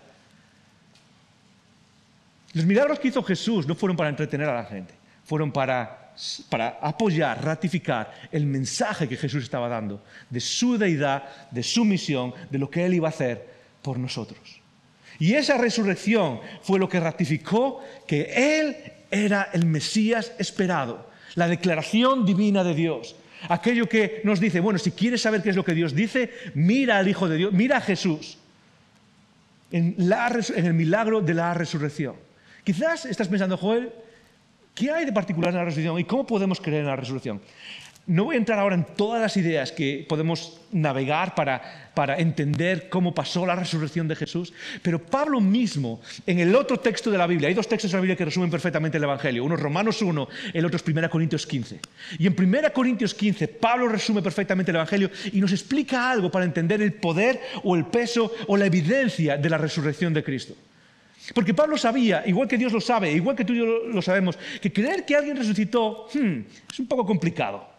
Los milagros que hizo Jesús no fueron para entretener a la gente, fueron para apoyar, ratificar el mensaje que Jesús estaba dando, de su deidad, de su misión, de lo que Él iba a hacer por nosotros. Y esa resurrección fue lo que ratificó que Él era el Mesías esperado, la declaración divina de Dios. Aquello que nos dice, bueno, si quieres saber qué es lo que Dios dice, mira al Hijo de Dios, mira a Jesús en el milagro de la resurrección. Quizás estás pensando, Joel, ¿qué hay de particular en la resurrección y cómo podemos creer en la resurrección? No voy a entrar ahora en todas las ideas que podemos navegar para entender cómo pasó la resurrección de Jesús, pero Pablo mismo, en el otro texto de la Biblia, hay dos textos de la Biblia que resumen perfectamente el Evangelio, uno es Romanos 1, el otro es 1 Corintios 15. Y en 1 Corintios 15, Pablo resume perfectamente el Evangelio y nos explica algo para entender el poder o el peso o la evidencia de la resurrección de Cristo. Porque Pablo sabía, igual que Dios lo sabe, igual que tú y yo lo sabemos, que creer que alguien resucitó es un poco complicado.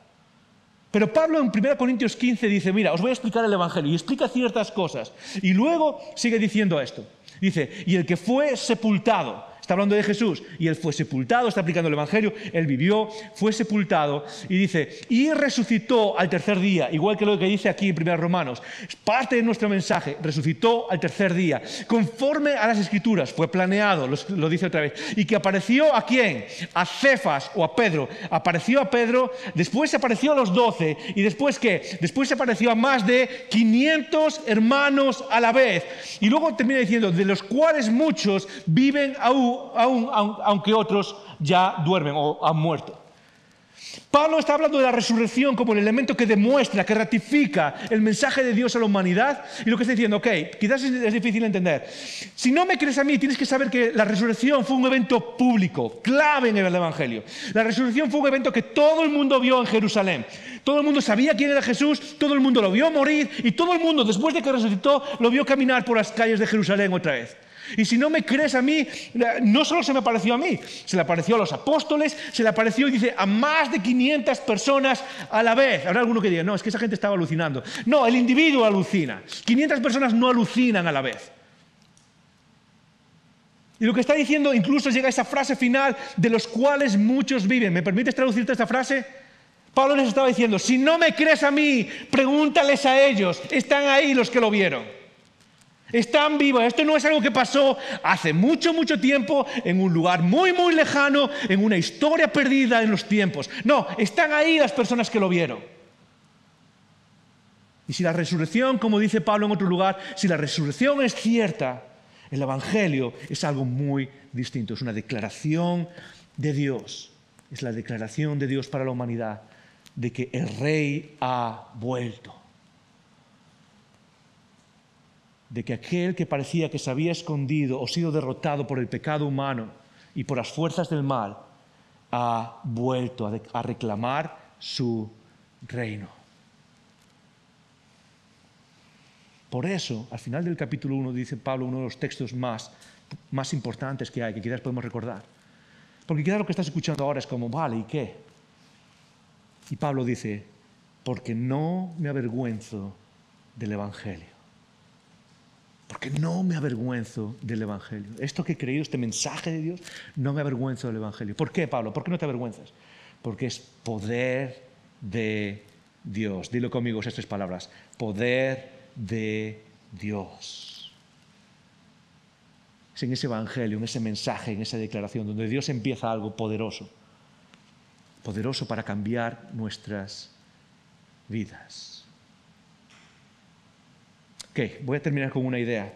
Pero Pablo en 1 Corintios 15 dice, mira, os voy a explicar el Evangelio, y explica ciertas cosas. Y luego sigue diciendo esto. Dice, y el que fue sepultado, está hablando de Jesús, y Él fue sepultado, está aplicando el Evangelio, Él vivió, fue sepultado, y dice, y resucitó al tercer día, igual que lo que dice aquí en 1 Romanos. Es parte de nuestro mensaje, resucitó al tercer día, conforme a las Escrituras, fue planeado, lo dice otra vez, y que apareció ¿a quién? A Cefas o a Pedro. Apareció a Pedro, después se apareció a los 12, y después ¿qué? Después se apareció a más de 500 hermanos a la vez. Y luego termina diciendo, de los cuales muchos viven aún, aunque otros ya duermen o han muerto. Pablo está hablando de la resurrección como el elemento que demuestra, que ratifica el mensaje de Dios a la humanidad, y lo que está diciendo, quizás es difícil entender. Si no me crees a mí, tienes que saber que la resurrección fue un evento público, clave en el Evangelio. La resurrección fue un evento que todo el mundo vio en Jerusalén. Todo el mundo sabía quién era Jesús, todo el mundo lo vio morir, y todo el mundo, después de que resucitó, lo vio caminar por las calles de Jerusalén otra vez. Y si no me crees a mí, no solo se me apareció a mí, se le apareció a los apóstoles, se le apareció, y dice, a más de 500 personas a la vez. Habrá alguno que diga, no, es que esa gente estaba alucinando. No, el individuo alucina. 500 personas no alucinan a la vez. Y lo que está diciendo, incluso llega a esa frase final, de los cuales muchos viven. ¿Me permites traducirte esta frase? Pablo les estaba diciendo, si no me crees a mí, pregúntales a ellos. Están ahí los que lo vieron. Están vivos. Esto no es algo que pasó hace mucho, mucho tiempo, en un lugar muy, muy lejano, en una historia perdida en los tiempos. No, están ahí las personas que lo vieron. Y si la resurrección, como dice Pablo en otro lugar, si la resurrección es cierta, el Evangelio es algo muy distinto. Es una declaración de Dios. Es la declaración de Dios para la humanidad de que el Rey ha vuelto. De que aquel que parecía que se había escondido o sido derrotado por el pecado humano y por las fuerzas del mal, ha vuelto a reclamar su reino. Por eso, al final del capítulo 1, dice Pablo, uno de los textos más importantes que hay, que quizás podemos recordar. Porque quizás lo que estás escuchando ahora es como, vale, ¿y qué? Y Pablo dice, porque no me avergüenzo del Evangelio. Porque no me avergüenzo del Evangelio. Esto que he creído, este mensaje de Dios, no me avergüenzo del Evangelio. ¿Por qué, Pablo? ¿Por qué no te avergüenzas? Porque es poder de Dios. Dilo conmigo esas tres palabras. Poder de Dios. Es en ese Evangelio, en ese mensaje, en esa declaración, donde Dios empieza algo poderoso. Poderoso para cambiar nuestras vidas. Voy a terminar con una idea,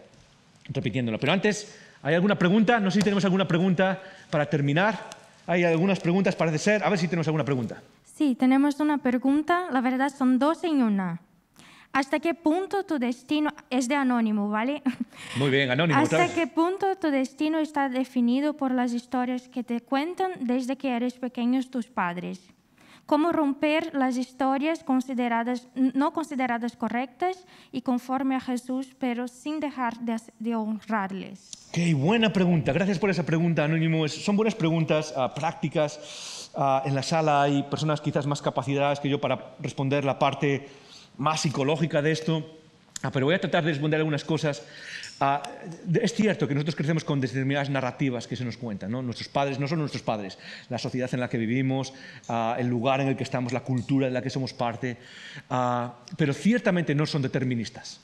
repitiéndola. Pero antes, ¿hay alguna pregunta? No sé si tenemos alguna pregunta para terminar. Hay algunas preguntas, parece ser. A ver si tenemos alguna pregunta. Sí, tenemos una pregunta. La verdad son dos en una. ¿Hasta qué punto tu destino es de anónimo, vale? Muy bien, anónimo. ¿Hasta qué punto tu destino está definido por las historias que te cuentan desde que eres pequeños tus padres? ¿Cómo romper las historias no consideradas correctas y conforme a Jesús, pero sin dejar de honrarles? Qué buena pregunta. Gracias por esa pregunta, Anónimo. Son buenas preguntas prácticas. En la sala hay personas quizás más capacitadas que yo para responder la parte más psicológica de esto. Pero voy a tratar de responder algunas cosas. Es cierto que nosotros crecemos con determinadas narrativas que se nos cuentan, ¿no? Nuestros padres no son nuestros padres, la sociedad en la que vivimos, el lugar en el que estamos, la cultura de la que somos parte, pero ciertamente no son deterministas.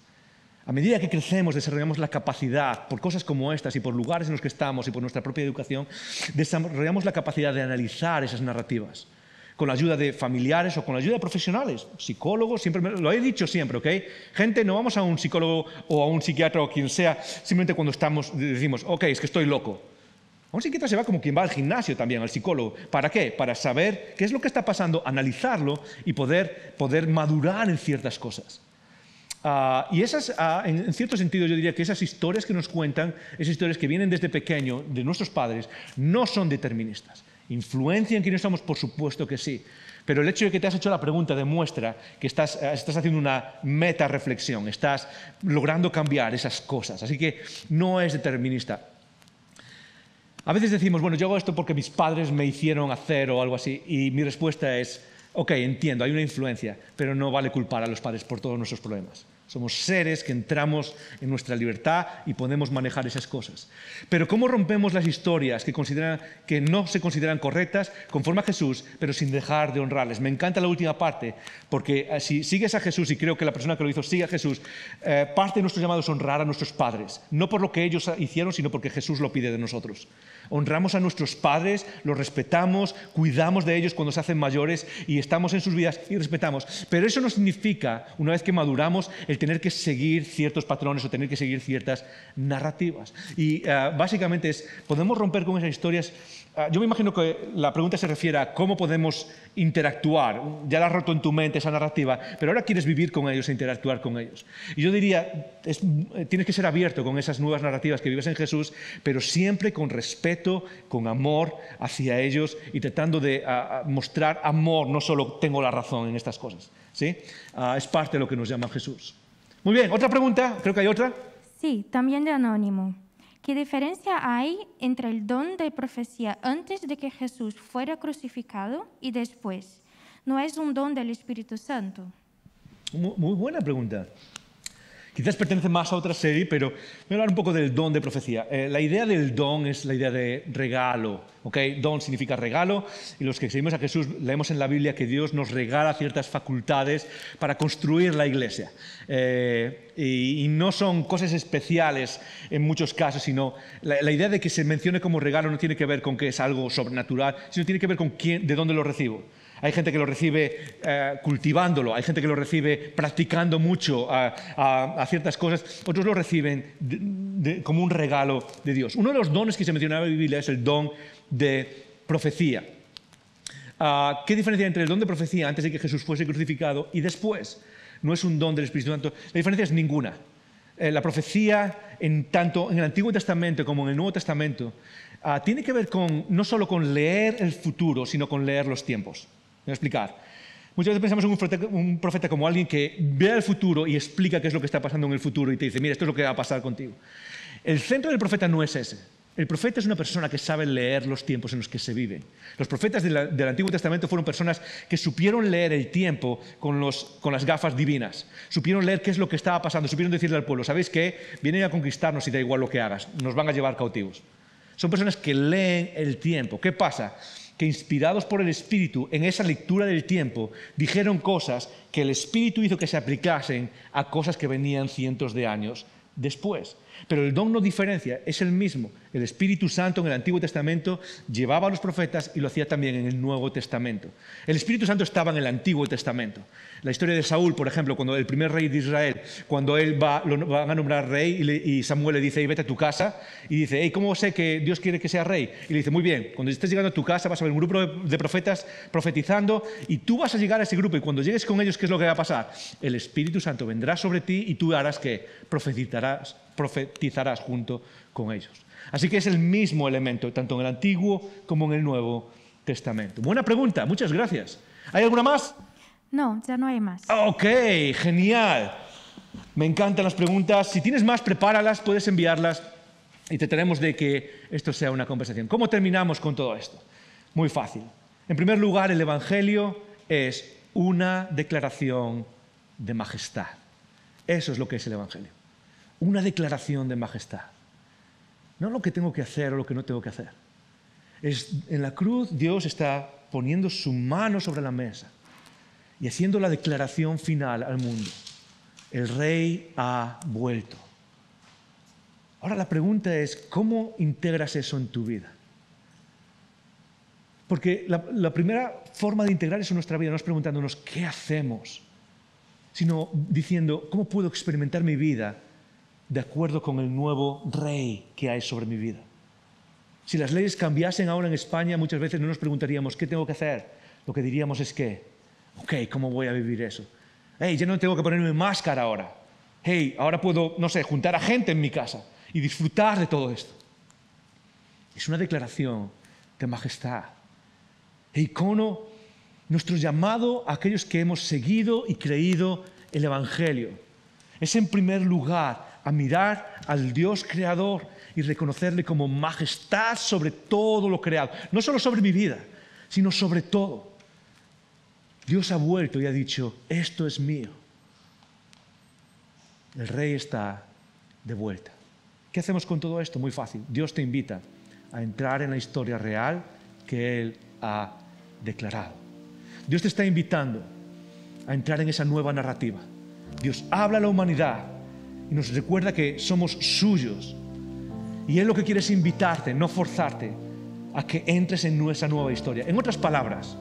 A medida que crecemos, desarrollamos la capacidad, por cosas como estas y por lugares en los que estamos y por nuestra propia educación, desarrollamos la capacidad de analizar esas narrativas con la ayuda de familiares o con la ayuda de profesionales, psicólogos, lo he dicho siempre, ¿ok? Gente, no vamos a un psicólogo o a un psiquiatra o quien sea, simplemente cuando decimos, ok, es que estoy loco. A un psiquiatra se va como quien va al gimnasio también, al psicólogo. ¿Para qué? Para saber qué es lo que está pasando, analizarlo y poder madurar en ciertas cosas. Y esas, en cierto sentido, yo diría que esas historias que nos cuentan, esas historias que vienen desde pequeño, de nuestros padres, no son deterministas. ¿Influencian quiénes somos? Por supuesto que sí. Pero el hecho de que te has hecho la pregunta demuestra que estás haciendo una meta-reflexión, estás logrando cambiar esas cosas. Así que no es determinista. A veces decimos, bueno, yo hago esto porque mis padres me hicieron hacer o algo así. Y mi respuesta es, ok, entiendo, hay una influencia, pero no vale culpar a los padres por todos nuestros problemas. Somos seres que entramos en nuestra libertad y podemos manejar esas cosas. Pero ¿cómo rompemos las historias que no se consideran correctas conforme a Jesús, pero sin dejar de honrarles? Me encanta la última parte, porque si sigues a Jesús, y creo que la persona que lo hizo sigue a Jesús, parte de nuestro llamado es honrar a nuestros padres. No por lo que ellos hicieron, sino porque Jesús lo pide de nosotros. Honramos a nuestros padres, los respetamos, cuidamos de ellos cuando se hacen mayores y estamos en sus vidas y respetamos. Pero eso no significa, una vez que maduramos, el tener que seguir ciertos patrones o tener que seguir ciertas narrativas. Y básicamente podemos romper con esas historias. Yo me imagino que la pregunta se refiere a cómo podemos interactuar. Ya la has roto en tu mente esa narrativa, pero ahora quieres vivir con ellos e interactuar con ellos. Y yo diría, tienes que ser abierto con esas nuevas narrativas que vives en Jesús, pero siempre con respeto, con amor hacia ellos y tratando de mostrar amor, no solo tengo la razón en estas cosas. ¿Sí? Es parte de lo que nos llama Jesús. Muy bien, otra pregunta, creo que hay otra. Sí, también de Anónimo. ¿Qué diferencia hay entre el don de profecía antes de que Jesús fuera crucificado y después? ¿No es un don del Espíritu Santo? Muy buena pregunta. Quizás pertenece más a otra serie, pero voy a hablar un poco del don de profecía. La idea del don es la idea de regalo. ¿Okay? Don significa regalo, y los que seguimos a Jesús leemos en la Biblia que Dios nos regala ciertas facultades para construir la iglesia. Y no son cosas especiales en muchos casos, sino la idea de que se mencione como regalo no tiene que ver con que es algo sobrenatural, sino tiene que ver con de dónde lo recibo. Hay gente que lo recibe cultivándolo, hay gente que lo recibe practicando mucho a ciertas cosas, otros lo reciben como un regalo de Dios. Uno de los dones que se menciona en la Biblia es el don de profecía. ¿Qué diferencia hay entre el don de profecía antes de que Jesús fuese crucificado y después? No es un don del Espíritu Santo, la diferencia es ninguna. La profecía, tanto en el Antiguo Testamento como en el Nuevo Testamento, tiene que ver no solo con leer el futuro, sino con leer los tiempos. Voy a explicar. Muchas veces pensamos en un profeta como alguien que ve el futuro y explica qué es lo que está pasando en el futuro y te dice, mira, esto es lo que va a pasar contigo. El centro del profeta no es ese. El profeta es una persona que sabe leer los tiempos en los que se viven. Los profetas del Antiguo Testamento fueron personas que supieron leer el tiempo con las gafas divinas. Supieron leer qué es lo que estaba pasando, supieron decirle al pueblo, ¿sabéis qué? Vienen a conquistarnos y da igual lo que hagas, nos van a llevar cautivos. Son personas que leen el tiempo. ¿Qué pasa? Que inspirados por el Espíritu, en esa lectura del tiempo, dijeron cosas que el Espíritu hizo que se aplicasen a cosas que venían cientos de años después. Pero el don no diferencia, es el mismo. El Espíritu Santo en el Antiguo Testamento llevaba a los profetas y lo hacía también en el Nuevo Testamento. El Espíritu Santo estaba en el Antiguo Testamento. La historia de Saúl, por ejemplo, cuando el primer rey de Israel, cuando él lo van a nombrar rey y Samuel le dice, vete a tu casa, y dice, hey, ¿cómo sé que Dios quiere que sea rey? Y le dice, muy bien, cuando estés llegando a tu casa vas a ver un grupo de profetas profetizando y tú vas a llegar a ese grupo y cuando llegues con ellos, ¿qué es lo que va a pasar? El Espíritu Santo vendrá sobre ti y tú harás que profetizarás junto con ellos. Así que es el mismo elemento, tanto en el Antiguo como en el Nuevo Testamento. Buena pregunta, muchas gracias. ¿Hay alguna más? No, ya no hay más. Ok, genial. Me encantan las preguntas. Si tienes más, prepáralas, puedes enviarlas y trataremos de que esto sea una conversación. ¿Cómo terminamos con todo esto? Muy fácil. En primer lugar, el Evangelio es una declaración de majestad. Eso es lo que es el Evangelio. Una declaración de majestad. No lo que tengo que hacer o lo que no tengo que hacer. En la cruz Dios está poniendo su mano sobre la mesa y haciendo la declaración final al mundo. El Rey ha vuelto. Ahora la pregunta es, ¿cómo integras eso en tu vida? Porque la primera forma de integrar eso en nuestra vida no es preguntándonos ¿qué hacemos?, sino diciendo ¿cómo puedo experimentar mi vida de acuerdo con el nuevo Rey que hay sobre mi vida? Si las leyes cambiasen ahora en España, muchas veces no nos preguntaríamos ¿qué tengo que hacer? Lo que diríamos es que, ¿cómo voy a vivir eso? Ya no tengo que ponerme máscara ahora. Ahora puedo, juntar a gente en mi casa y disfrutar de todo esto. Es una declaración de majestad. Icono, nuestro llamado a aquellos que hemos seguido y creído el Evangelio es en primer lugar a mirar al Dios creador y reconocerle como majestad sobre todo lo creado. No solo sobre mi vida, sino sobre todo. Dios ha vuelto y ha dicho, esto es mío. El Rey está de vuelta. ¿Qué hacemos con todo esto? Muy fácil. Dios te invita a entrar en la historia real que Él ha declarado. Dios te está invitando a entrar en esa nueva narrativa. Dios habla a la humanidad y nos recuerda que somos suyos. Y Él lo que quiere es invitarte, no forzarte, a que entres en esa nueva historia. En otras palabras,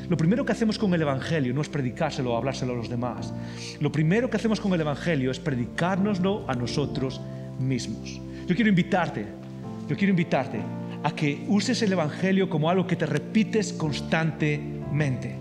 lo primero que hacemos con el Evangelio no es predicárselo o hablárselo a los demás. Lo primero que hacemos con el Evangelio es predicárnoslo a nosotros mismos. Yo quiero invitarte a que uses el Evangelio como algo que te repites constantemente.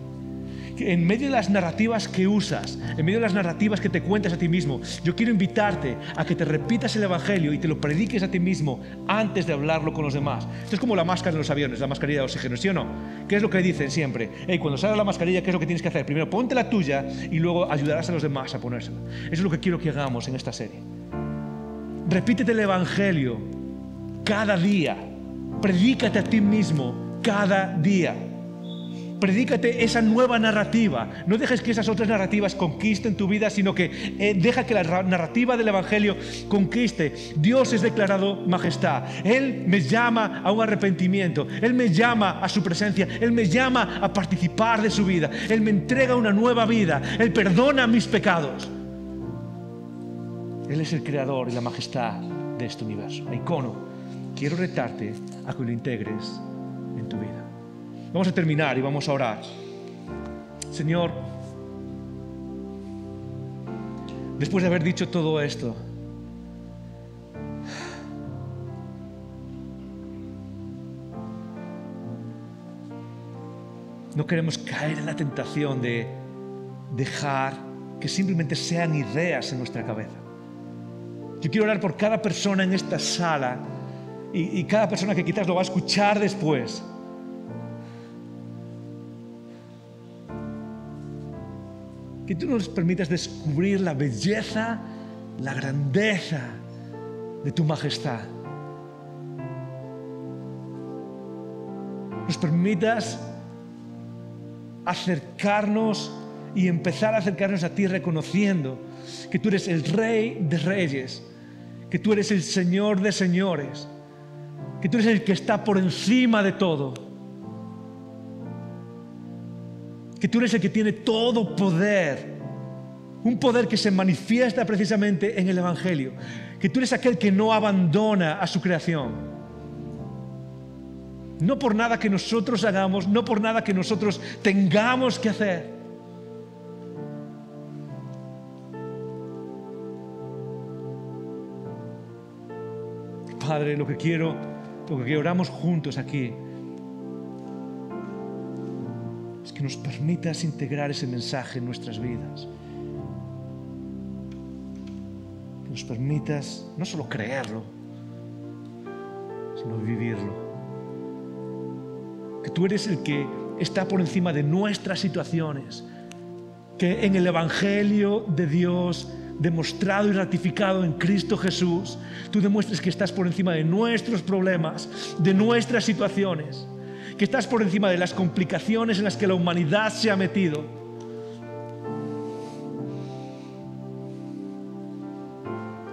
Que en medio de las narrativas que usas, en medio de las narrativas que te cuentas a ti mismo, yo quiero invitarte a que te repitas el Evangelio y te lo prediques a ti mismo antes de hablarlo con los demás. Esto es como la máscara en los aviones, la mascarilla de oxígeno, ¿sí o no? ¿Qué es lo que dicen siempre? Cuando salga la mascarilla, ¿qué es lo que tienes que hacer? Primero ponte la tuya y luego ayudarás a los demás a ponérsela. Eso es lo que quiero que hagamos en esta serie. Repítete el Evangelio cada día. Predícate a ti mismo cada día. Predícate esa nueva narrativa. No dejes que esas otras narrativas conquisten tu vida, sino que deja que la narrativa del Evangelio conquiste. Dios es declarado majestad. Él me llama a un arrepentimiento. Él me llama a su presencia. Él me llama a participar de su vida. Él me entrega una nueva vida. Él perdona mis pecados. Él es el creador y la majestad de este universo. Icono, quiero retarte a que lo integres en tu vida. Vamos a terminar y vamos a orar. Señor, después de haber dicho todo esto, no queremos caer en la tentación de dejar que simplemente sean ideas en nuestra cabeza. Yo quiero orar por cada persona en esta sala y cada persona que quizás lo va a escuchar después. Que tú nos permitas descubrir la belleza, la grandeza de tu majestad. Nos permitas acercarnos y empezar a acercarnos a ti reconociendo que tú eres el Rey de Reyes, que tú eres el Señor de Señores, que tú eres el que está por encima de todo. Que tú eres el que tiene todo poder, un poder que se manifiesta precisamente en el Evangelio, que tú eres aquel que no abandona a su creación, no por nada que nosotros hagamos, no por nada que nosotros tengamos que hacer. Padre, lo que oramos juntos aquí, que nos permitas integrar ese mensaje en nuestras vidas. Que nos permitas no solo creerlo, sino vivirlo. Que tú eres el que está por encima de nuestras situaciones. Que en el Evangelio de Dios, demostrado y ratificado en Cristo Jesús, tú demuestres que estás por encima de nuestros problemas, de nuestras situaciones. Que estás por encima de las complicaciones en las que la humanidad se ha metido.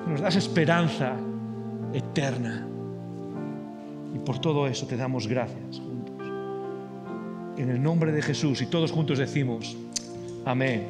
Nos das esperanza eterna. Y por todo eso te damos gracias juntos. En el nombre de Jesús, y todos juntos decimos, amén.